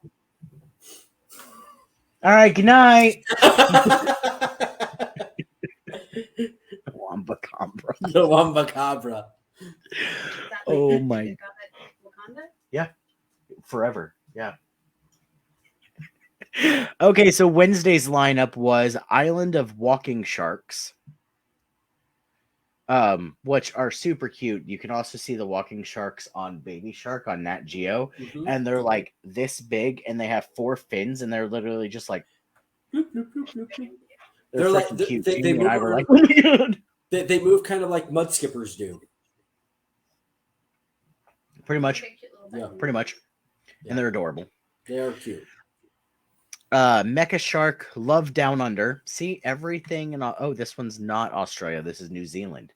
All right, good night. Wombacabra. The Wombacabra. Oh my. Wakanda? Yeah. Forever. Yeah. Okay, so Wednesday's lineup was Island of Walking Sharks. Which are super cute. You can also see the walking sharks on Baby Shark on Nat Geo, and they're like this big, and they have 4 fins, and they're literally just like they're like cute. They move, and I were like, oh my God. They move kind of like mud skippers do. Pretty much, yeah, pretty much, and they're adorable. They are cute. Mecha Shark Love Down Under. See everything, and oh, this one's not Australia. This is New Zealand.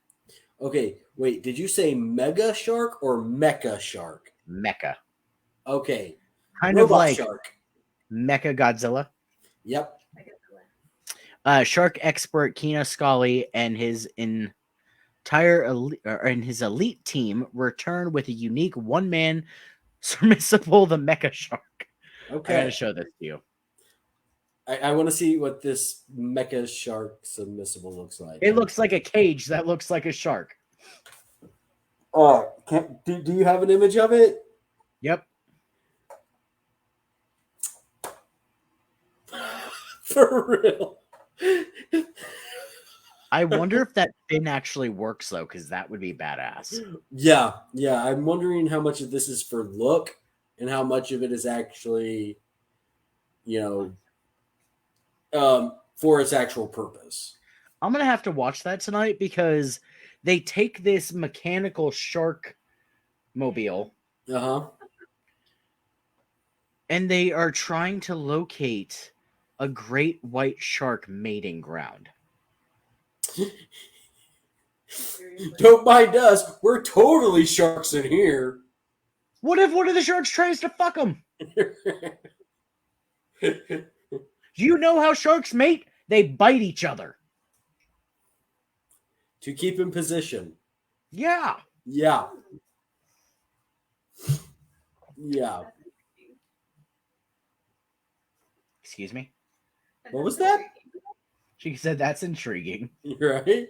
Okay, wait. Did you say Mega Shark or Mecha Shark? Mecha. Okay. Kind Robot of like Shark. Mecha Godzilla. Yep. Shark expert Kina Scully and his elite team return with a unique one-man submersible, the Mecha Shark. Okay. I gotta show this to you. I want to see what this Mecha Shark submersible looks like. It looks like a cage that looks like a shark. Oh, do you have an image of it? Yep. For real. I wonder if that fin actually works though, because that would be badass. Yeah. I'm wondering how much of this is for look and how much of it is actually, for its actual purpose. I'm gonna have to watch that tonight because they take this mechanical shark mobile, and they are trying to locate a great white shark mating ground. Don't mind us. We're totally sharks in here. What if one of the sharks tries to fuck them? Do you know how sharks mate? They bite each other. To keep in position. Yeah. Yeah. Excuse me? What was that? She said that's intriguing. Right?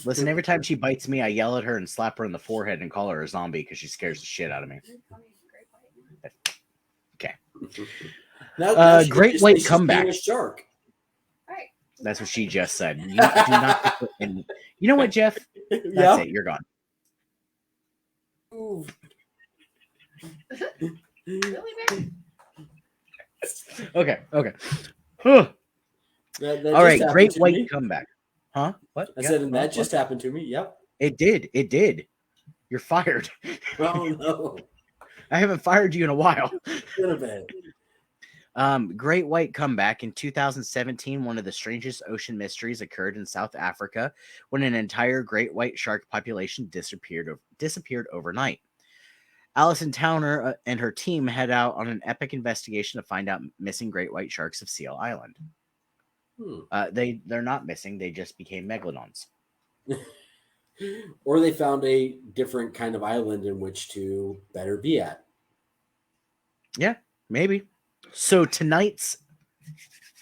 Listen, every time she bites me, I yell at her and slap her in the forehead and call her a zombie because she scares the shit out of me. Okay. Now she Great just white thinks she's being comeback. a shark. Right. That's what she just said. You do not put in- You know what, Jeff? That's Yeah. it. You're gone. Ooh. Really, babe? Okay. Huh. That All just right. happened Great to white me. comeback. Huh? What? I Yeah, said, and huh? that just What? happened to me. Yep. It did. It did. You're fired. Oh no. I haven't fired you in a while. Been a bit. Great white comeback in 2017. One of the strangest ocean mysteries occurred in South Africa when an entire great white shark population disappeared overnight. Alison Towner and her team head out on an epic investigation to find out missing great white sharks of Seal Island. They're not missing; they just became megalodons. Or they found a different kind of island in which to better be at. Yeah, maybe. So tonight's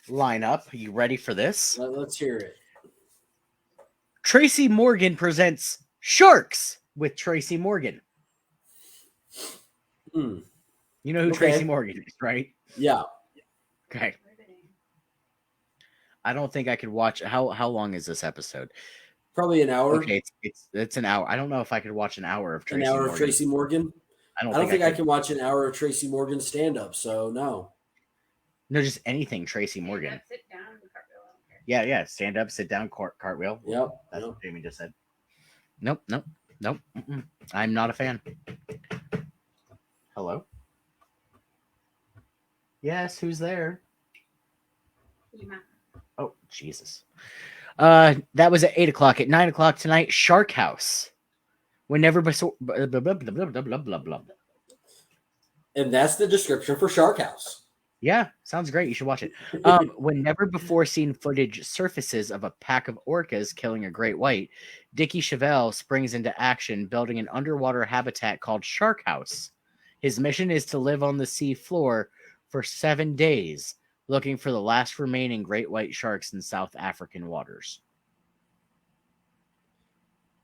lineup, are you ready for this? Let's hear it. Tracy Morgan presents Sharks with Tracy Morgan. Hmm. You know who Okay. Tracy Morgan is, right? Yeah. Okay. I don't think I could watch. How long is this episode? Probably an hour. Okay, it's an hour. I don't know if I could watch an hour of Tracy An hour Morgan. of Tracy Morgan. I don't think think I can watch an hour of Tracy Morgan stand up. So no. No, just anything Tracy Morgan. Sit down, cartwheel. I don't care. Yeah. Stand up, sit down, cartwheel. Yep. That's Yep. what Jamie just said. Nope. Mm-mm. I'm not a fan. Hello? Yes, who's there? Yuma. Oh, Jesus. That was at 8 o'clock. At 9 o'clock tonight, Shark House. Whenever blah, blah, blah, blah, blah, blah, blah. And that's the description for Shark House. Yeah, sounds great. You should watch it. When never before seen footage surfaces of a pack of orcas killing a great white, Dickie Chevelle springs into action, building an underwater habitat called Shark House. His mission is to live on the sea floor for 7 days, looking for the last remaining great white sharks in South African waters.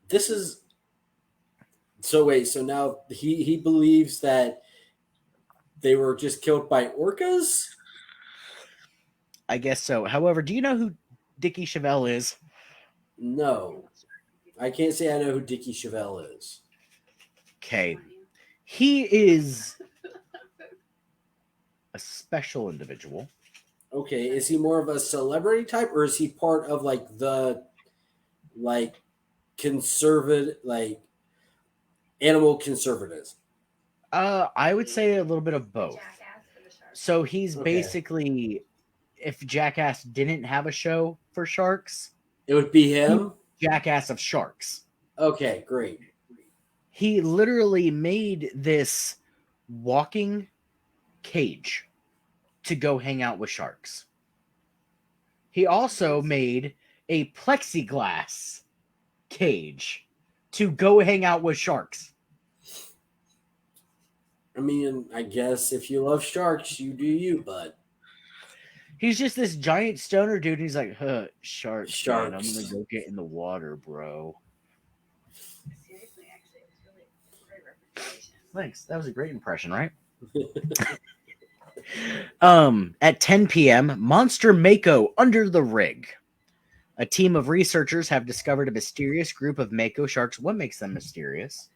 This is so wait, so now he believes that they were just killed by orcas? I guess so. However, do you know who Dickie Chevelle is? No. I can't say I know who Dickie Chevelle is. Okay. He is a special individual. Okay, is he more of a celebrity type or is he part of the conservative animal conservatives? I would say a little bit of both. Jackass for the sharks. So he's Okay. basically, if Jackass didn't have a show for sharks, It would be him? Jackass of sharks. Okay, great. He literally made this walking cage to go hang out with sharks. He also made a plexiglass cage to go hang out with sharks. I mean, I guess if you love sharks, you do you, bud. He's just this giant stoner dude. And he's like, sharks. Man, I'm Sharks. gonna go get in the water, bro. Seriously, actually, it was really great representation. Thanks. That was a great impression, right? At 10 p.m., Monster Mako under the rig. A team of researchers have discovered a mysterious group of Mako sharks. What makes them mysterious?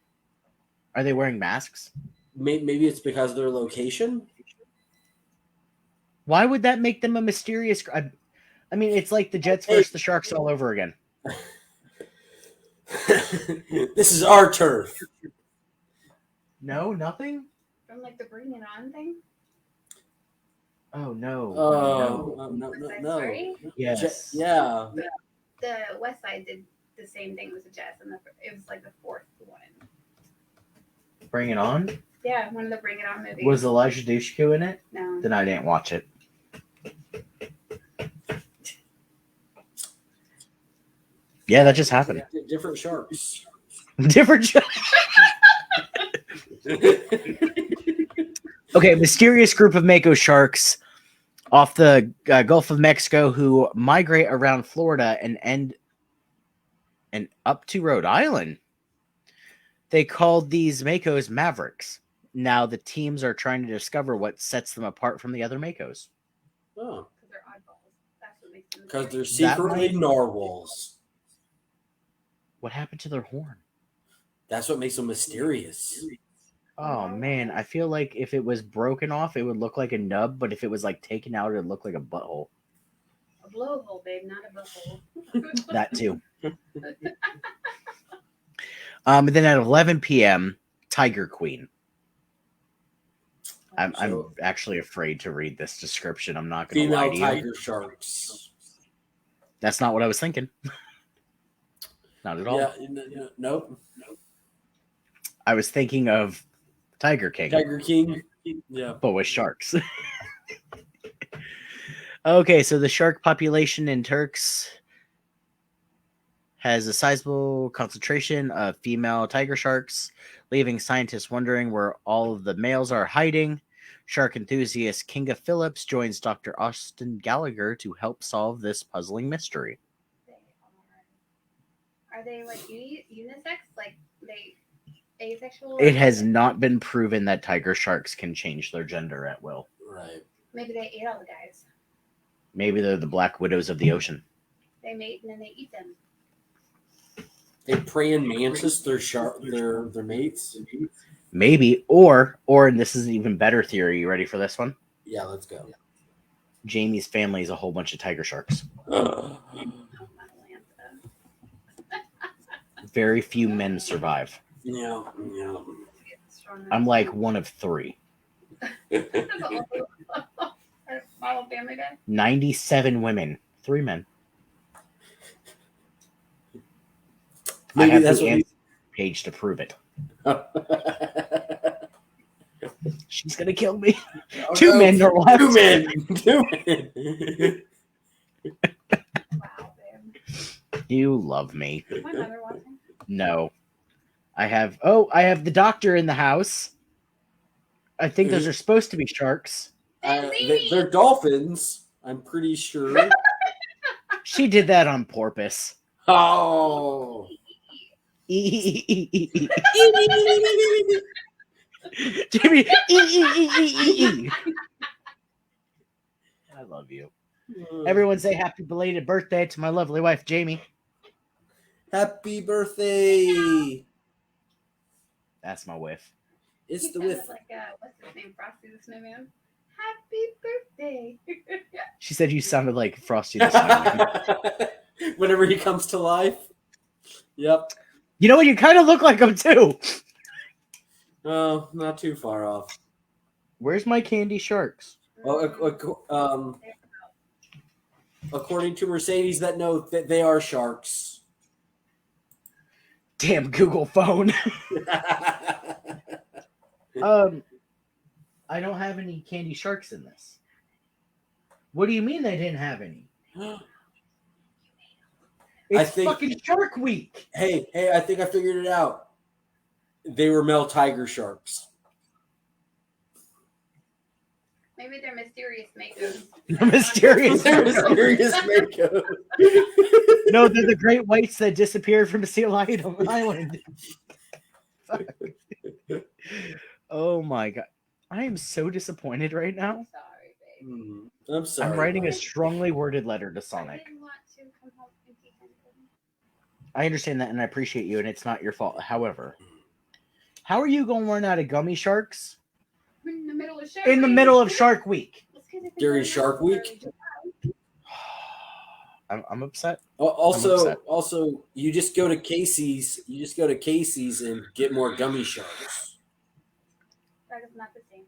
Are they wearing masks? Maybe it's because of their location. Why would that make them a mysterious? I mean, it's like the Jets versus the Sharks all over again. This is our turf. No, nothing. From the Bring It On thing. Oh no! Oh, no. West Side no. Story. Yes. Yeah. The West Side did the same thing with the Jets, and it was like the fourth one. Bring It On. Yeah, one of the Bring It On movies. Was Elijah Dushku in it? No. Then I didn't watch it. Yeah, that just happened. Different sharks. Different. Okay, mysterious group of Mako sharks off the Gulf of Mexico who migrate around Florida and end up to Rhode Island. They called these Makos Mavericks. now the teams are trying to discover what sets them apart from the other Makos. Oh, Because they're oddballs. That's what makes them. because they're That secretly might- narwhals. What happened to their horn? That's what makes them mysterious. Oh man, I feel like if it was broken off, it would look like a nub, but if it was like taken out, it would look like a butthole. A blowhole, babe, not a butthole. That too. And then at 11 p.m., Tiger Queen. I'm So- actually afraid to read this description. I'm not going to lie Female to you. tiger sharks. That's not what I was thinking. Not at all. Yeah, nope. I was thinking of Tiger King, Tiger King. Yeah. but with sharks. Okay, so the shark population in Turks has a sizable concentration of female tiger sharks, leaving scientists wondering where all of the males are hiding. Shark enthusiast Kinga Phillips joins Dr. Austin Gallagher to help solve this puzzling mystery. Are they like unisex? Like they asexual? It has not been proven that tiger sharks can change their gender at will. Right. Maybe they ate all the guys. Maybe they're the black widows of the ocean. They mate and then they eat them. They praying mantis, their mates. Maybe, or and this is an even better theory. You ready for this one? Yeah, let's go. Jamie's family is a whole bunch of tiger sharks. Oh, Atlanta. Very few men survive. Yeah. Strong I'm like one of 3. Follow Family Guy. 97 women, 3 men. I Maybe have that's the what answer page to prove it. She's gonna kill me. Oh, 2 no. men are left. 2 men. 2 men. Wow, babe. You love me. Is my mother watching? No. I have the doctor in the house. I think those are supposed to be sharks. They're dolphins, I'm pretty sure. She did that on purpose. Oh. Jimmy. I love you. Everyone say happy belated birthday to my lovely wife, Jamie. Happy birthday. That's my wife. It's He the sounded with. like what's his name? Frosty the Snowman. Happy birthday. She said you sounded like Frosty the Snowman. Whenever he comes to life. Yep. You know what? You kind of look like him too. Oh, not too far off. Where's my candy sharks? Well, according to Mercedes, that know that they are sharks. Damn Google phone. I don't have any candy sharks in this. What do you mean they didn't have any? It's fucking Shark Week. Hey, I think I figured it out. They were male tiger sharks. Maybe they're mysterious makers. Mysterious. They're mysterious makeup. No, they're the great whites that disappeared from Seal Island. Fuck. Oh my god. I am so disappointed right now. Sorry, babe. I'm sorry. I'm writing a strongly worded letter to I Sonic. didn't want to come home empty-handed. I understand that and I appreciate you, and it's not your fault. However, how are you going to run out of gummy sharks We're in the middle of Shark in the Week. middle of Shark Week? It's 'cause it's During in Shark July. Week? I'm upset. Also, you just go to Casey's. You just go to Casey's and get more gummy sharks. That is not the same.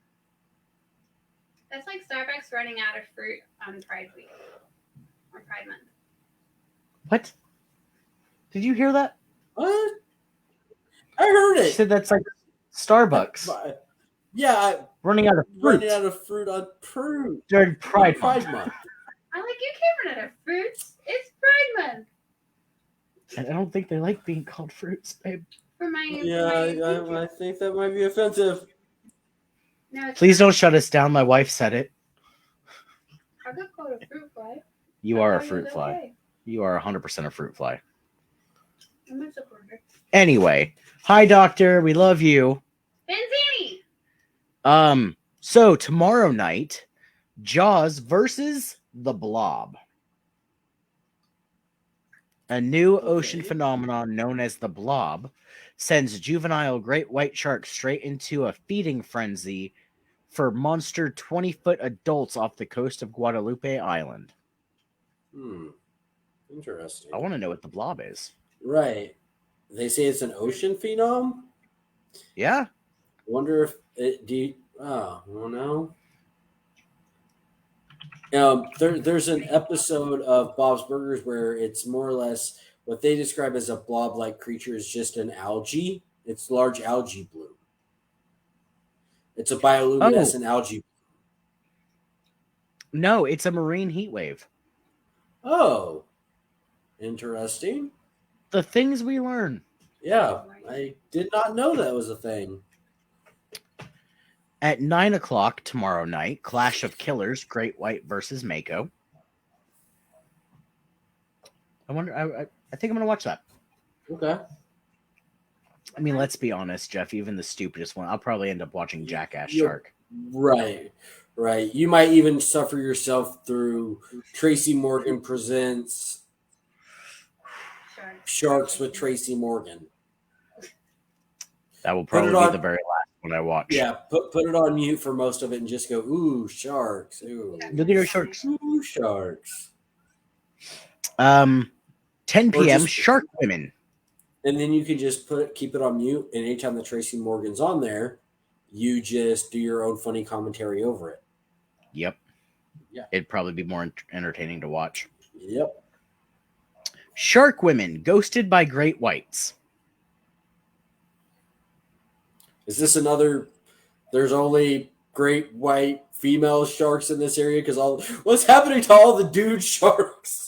That's like Starbucks running out of fruit on Pride Week or Pride Month. What? Did you hear that? What? I heard She it. said that's like Starbucks Yeah, running out of fruit running out of fruit on fruit. during Pride Month. Month. I'm like, you can't run out of fruits. It's Pride Month. I don't think they like being called fruits, babe. For my Yeah, I think that might be offensive. No, it's Please not. don't shut us down. My wife said it. I could call it a fruit fly. You are a I thought it fruit was fly. okay. You are 100% a fruit fly. I'm a supporter. Anyway, hi, doctor. We love you. Benzini! So tomorrow night, Jaws versus the Blob. A new ocean phenomenon known as the Blob sends juvenile great white sharks straight into a feeding frenzy for monster 20-foot adults off the coast of Guadalupe Island. Interesting. I want to know what the Blob is. Right. They say it's an ocean phenom? Yeah. Wonder if it I don't know. There's an episode of Bob's Burgers where it's more or less what they describe as a blob-like creature is just an algae. It's large algae bloom. It's a bioluminescent algae. No, it's a marine heat wave. Oh, interesting. The things we learn. Yeah, I did not know that was a thing. At 9 o'clock tomorrow night, Clash of Killers, Great White versus Mako. I wonder. I think I'm gonna watch that. Okay. I mean, let's be honest, Jeff. Even the stupidest one, I'll probably end up watching Jackass Shark. Right. You might even suffer yourself through Tracy Morgan Presents Sharks with Tracy Morgan. That will probably be the very last one I watch. Yeah, put it on mute for most of it and just go, ooh, sharks. Ooh. Look at your sharks. Ooh, sharks. 10 p.m. Shark Women. And then you can just keep it on mute, and anytime the Tracy Morgan's on there, you just do your own funny commentary over it. Yep. Yeah. It'd probably be more entertaining to watch. Yep. Shark Women, ghosted by great whites. Is this another? There's only great white female sharks in this area because what's happening to all the dude sharks?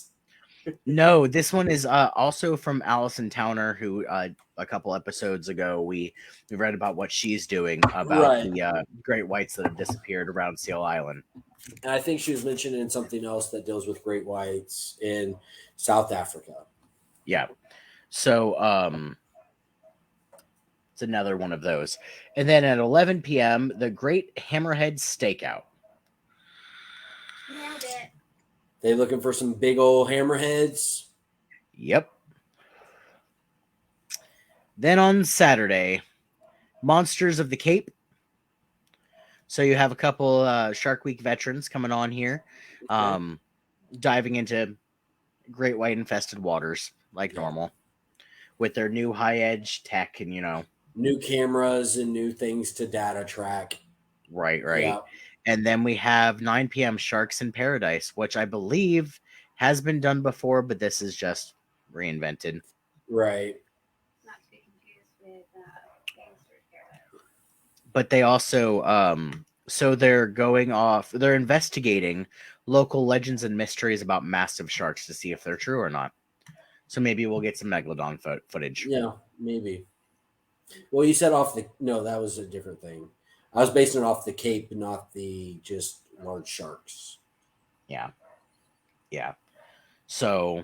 No, this one is also from Allison Towner, who a couple episodes ago we read about what she's doing about the great whites that have disappeared around Seal Island. And I think she was mentioning something else that deals with great whites in South Africa. Yeah. So it's another one of those. And then at 11 p.m., the Great Hammerhead Stakeout. Nailed it. They looking for some big old hammerheads? Yep. Then on Saturday, Monsters of the Cape. So you have a couple Shark Week veterans coming on here, diving into great white infested waters like normal with their new high edge tech and, new cameras and new things to data track. Right. Yeah. And then we have 9 p.m. Sharks in Paradise, which I believe has been done before, but this is just reinvented. Right. Not to be confused with Gangster's Paradise. But they also, so they're investigating local legends and mysteries about massive sharks to see if they're true or not. So maybe we'll get some Megalodon footage. Yeah, maybe. Well, you said no, that was a different thing. I was basing it off the Cape, not the just large sharks. Yeah. So,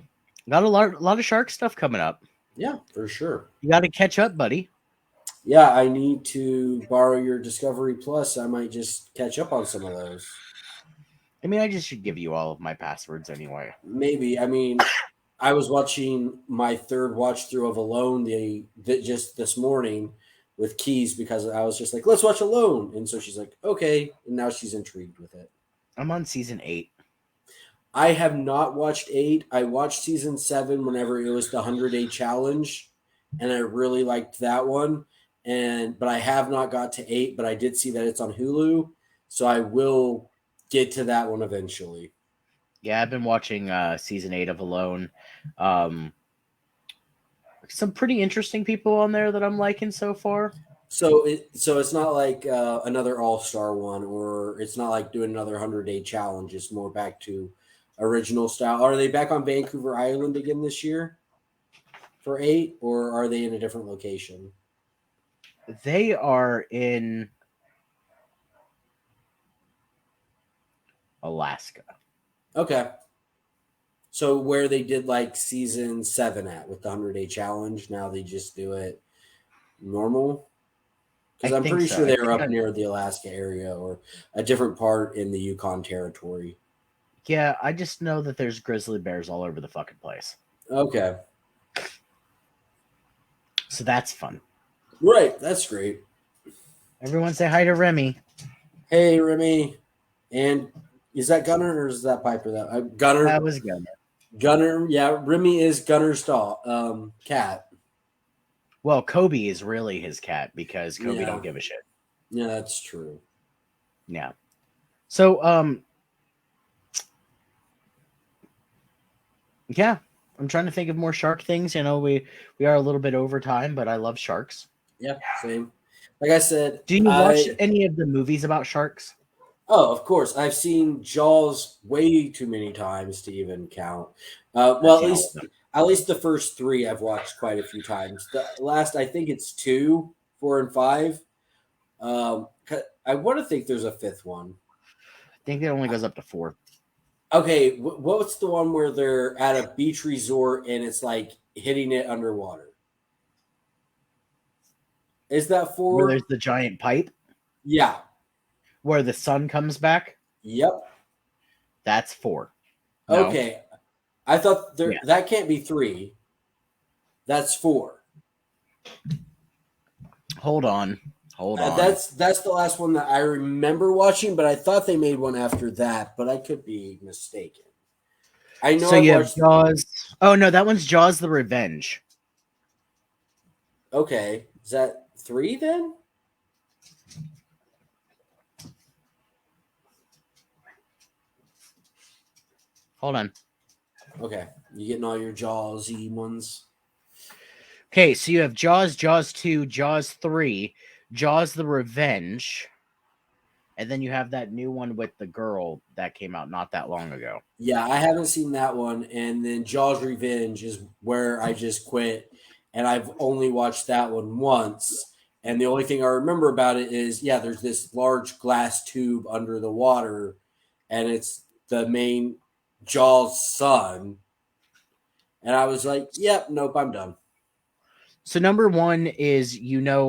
got a lot of shark stuff coming up. Yeah, for sure. You got to catch up, buddy. Yeah, I need to borrow your Discovery Plus. I might just catch up on some of those. I mean, I just should give you all of my passwords anyway. Maybe. I mean, I was watching my third watch through of Alone just this morning with Keys because I was just like, let's watch Alone. And so she's like, okay. And now she's intrigued with it. I'm on season 8. I have not watched 8. I watched season 7 whenever it was the 100-day challenge. And I really liked that one. But I have not got to 8, but I did see that it's on Hulu. So I will get to that one eventually. Yeah, I've been watching season 8 of Alone. Some pretty interesting people on there that I'm liking so far. So it's not like another All-Star one, or it's not like doing another 100-day challenge. It's more back to original style. Are they back on Vancouver Island again this year for 8, or are they in a different location? They are in Alaska. Okay. So where they did like season 7 at with the 100-day challenge, now they just do it normal? Because I I'm think pretty so. sure I they were think up near the Alaska area or a different part in the Yukon Territory. Yeah, I just know that there's grizzly bears all over the fucking place. Okay. So that's fun. Right. That's great. Everyone say hi to Remy. Hey, Remy. And is that Gunner or is that Piper? That Gunner. That was good. Gunner. Yeah, Remy is Gunner's cat. Well, Kobe is really his cat because Kobe Yeah. don't give a shit. Yeah, that's true. Yeah. So, yeah, I'm trying to think of more shark things. You know, we are a little bit over time, but I love sharks. Yeah, same. Like I said, Do you watch any of the movies about sharks? of course, I've seen Jaws way too many times to even count. I've Well, seen all of them. at least the first three I've watched quite a few times. The last, I think it's 2, 4, and 5. I want to think there's a fifth one. I think it only goes up to 4. Okay, what's the one where they're at a beach resort and it's like hitting it underwater? Is that 4? Where there's the giant pipe, Yeah. where the sun comes back. Yep. That's 4. No. Okay. I thought Yeah. that can't be 3. That's 4. Hold on. That's the last one that I remember watching, but I thought they made one after that, but I could be mistaken. I know. So I you have watched Jaws. Oh no, that one's Jaws: The Revenge. Okay, is that 3 then? Hold on. Okay, you getting all your Jaws-y ones? Okay, so you have Jaws, Jaws 2, Jaws 3, Jaws: The Revenge, and then you have that new one with the girl that came out not that long ago. Yeah, I haven't seen that one, and then Jaws Revenge is where I just quit, and I've only watched that one once. And the only thing I remember about it is, yeah, there's this large glass tube under the water, and it's the main Jaws' son. And I was like, yep, nope, I'm done. So number 1 is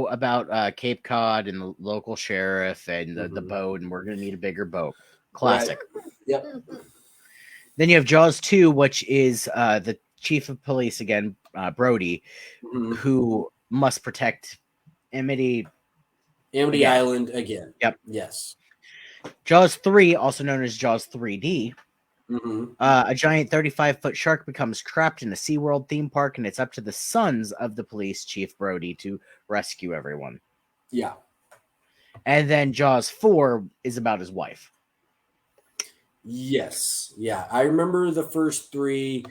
about Cape Cod and the local sheriff and the boat, and we're gonna need a bigger boat. Classic. Right. Yep. Then you have Jaws 2, which is the chief of police again, Brody, who must protect Amity Island again. Yep. Yes. Jaws 3, also known as Jaws 3D. Mm-hmm. A giant 35-foot shark becomes trapped in a SeaWorld theme park, and it's up to the sons of the police chief, Brody, to rescue everyone. Yeah. And then Jaws 4 is about his wife. Yes. Yeah. I remember the first 3.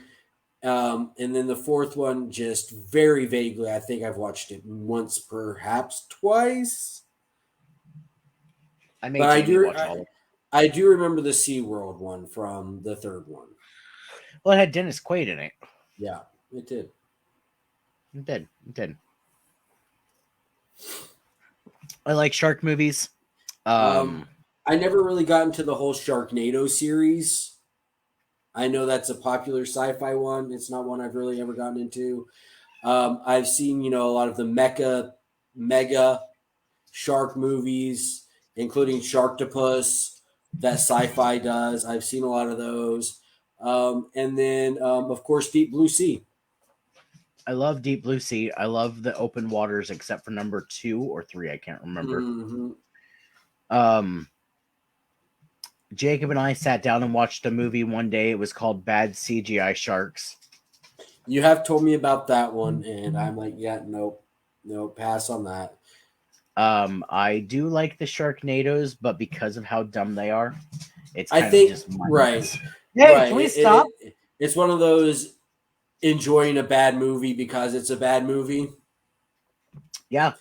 And then the fourth one, just very vaguely. I think I've watched it once, perhaps twice. I do remember the SeaWorld one from the third one. Well, it had Dennis Quaid in it. Yeah, it did. It did. I like shark movies. I never really got into the whole Sharknado series. I know that's a popular sci-fi one. It's not one I've really ever gotten into. I've seen, a lot of the mega shark movies, including Sharktopus that sci-fi does. I've seen a lot of those. And then, of course, Deep Blue Sea. I love Deep Blue Sea. I love the open waters, except for number 2 or 3. I can't remember. Mm-hmm. Jacob and I sat down and watched a movie one day. It was called Bad CGI Sharks. You have told me about that one, and I'm like, yeah, nope, pass on that. I do like the Sharknadoes, but because of how dumb they are, it's just right. Hey, right. Can we stop? It's one of those enjoying a bad movie because it's a bad movie. Yeah.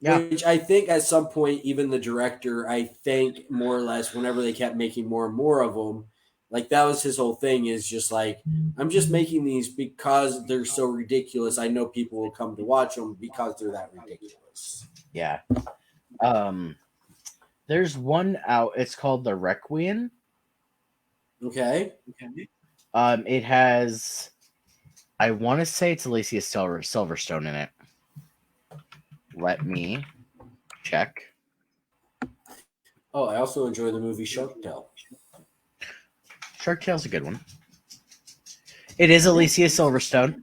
Which I think at some point, even the director, I think more or less, whenever they kept making more and more of them, like that was his whole thing, is just like, I'm just making these because they're so ridiculous. I know people will come to watch them because they're that ridiculous. Yeah. There's one out. It's called The Requiem. Okay. It has, I want to say it's Alicia Silverstone in it. Let me Check. Oh, I also enjoy the movie Shark Tale. Shark Tale's a good one. It is Alicia Silverstone.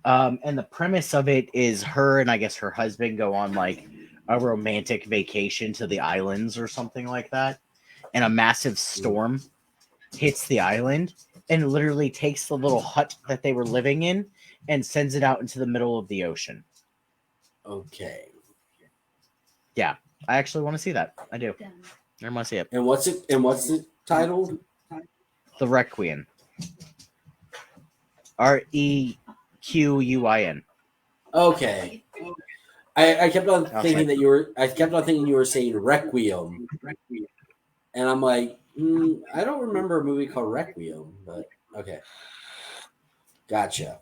And the premise of it is her and I guess her husband go on like a romantic vacation to the islands or something like that. And a massive storm hits the island and literally takes the little hut that they were living in and sends it out into the middle of the ocean. Okay. Yeah, I actually want to see that. I do. Done. I want to see it. And what's it titled? The Requiem. Requuin. Okay. I kept on I'll thinking check. you were saying Requiem. And I'm like, I don't remember a movie called Requiem, but okay. Gotcha.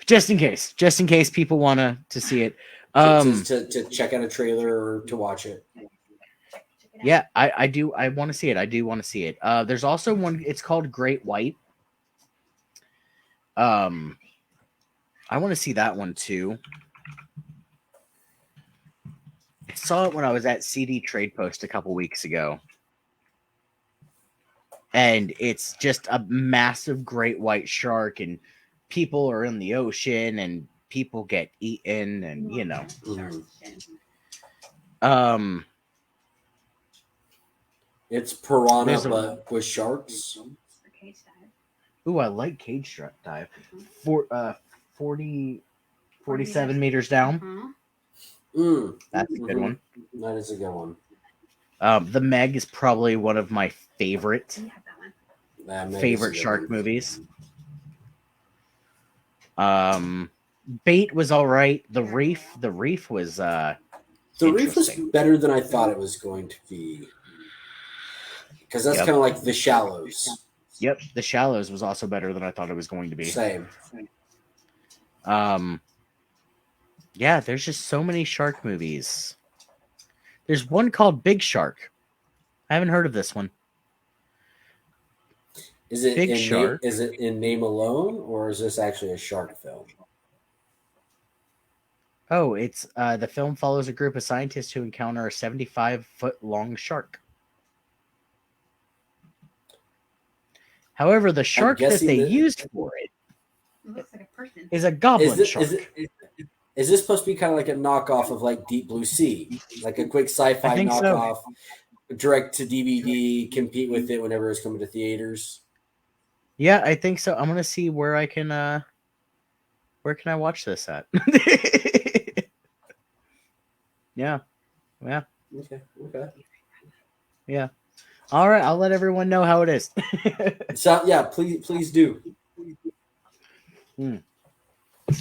Just in case people want to see it. To check out a trailer or to watch it. Check it out. Yeah, I do. I want to see it. I do want to see it. There's also one. It's called Great White. I want to see that one too. I saw it when I was at CD Trade Post a couple weeks ago, and it's just a massive great white shark, and people are in the ocean, and people get eaten, and you know. Mhm. It's Piranha, There's a- but with sharks. Or cage dive. Ooh, I like cage shark dive. Mhm. 47 meters down. Uh-huh. That's a good Mhm. one. That is a good one. The Meg is probably one of my favorite You have that one. That makes favorite a good shark one. movies. Bait was all right. The Reef was The Reef was interesting. better than I thought it was going to be. Because that's Yep. kind of like The Shallows. Yep, The Shallows was also better than I thought it was going to be. Same. Yeah, there's just so many shark movies. There's one called Big Shark. I haven't heard of this one. Is it Big in Shark. Is it in name alone, or is this actually a shark film? Oh, it's the film follows a group of scientists who encounter a 75-foot long shark. However, the shark that guessing they that- used for it It looks like a person. is a goblin shark. Is this supposed to be kind of like a knockoff of like Deep Blue Sea, like a quick I sci-fi think so. knockoff, direct to DVD, compete with it whenever it's coming to theaters? Yeah, I think so. I'm gonna see where I can I watch this at? Yeah. Okay. Yeah. All right, I'll let everyone know how it is. So yeah, please do.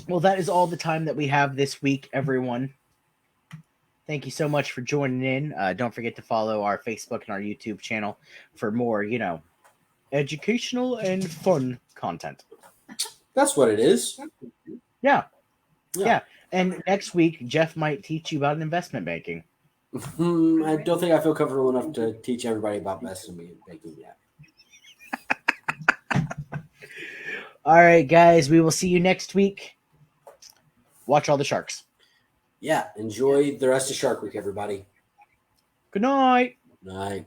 Well, that is all the time that we have this week, everyone. Thank you so much for joining in. Don't forget to follow our Facebook and our YouTube channel for more, educational and fun content. That's what it is. Yeah. And next week, Jeff might teach you about investment banking. I don't think I feel comfortable enough to teach everybody about investment banking yet. All right, guys, we will see you next week. Watch all the sharks. Yeah, enjoy the rest of Shark Week, everybody. Good night. Night.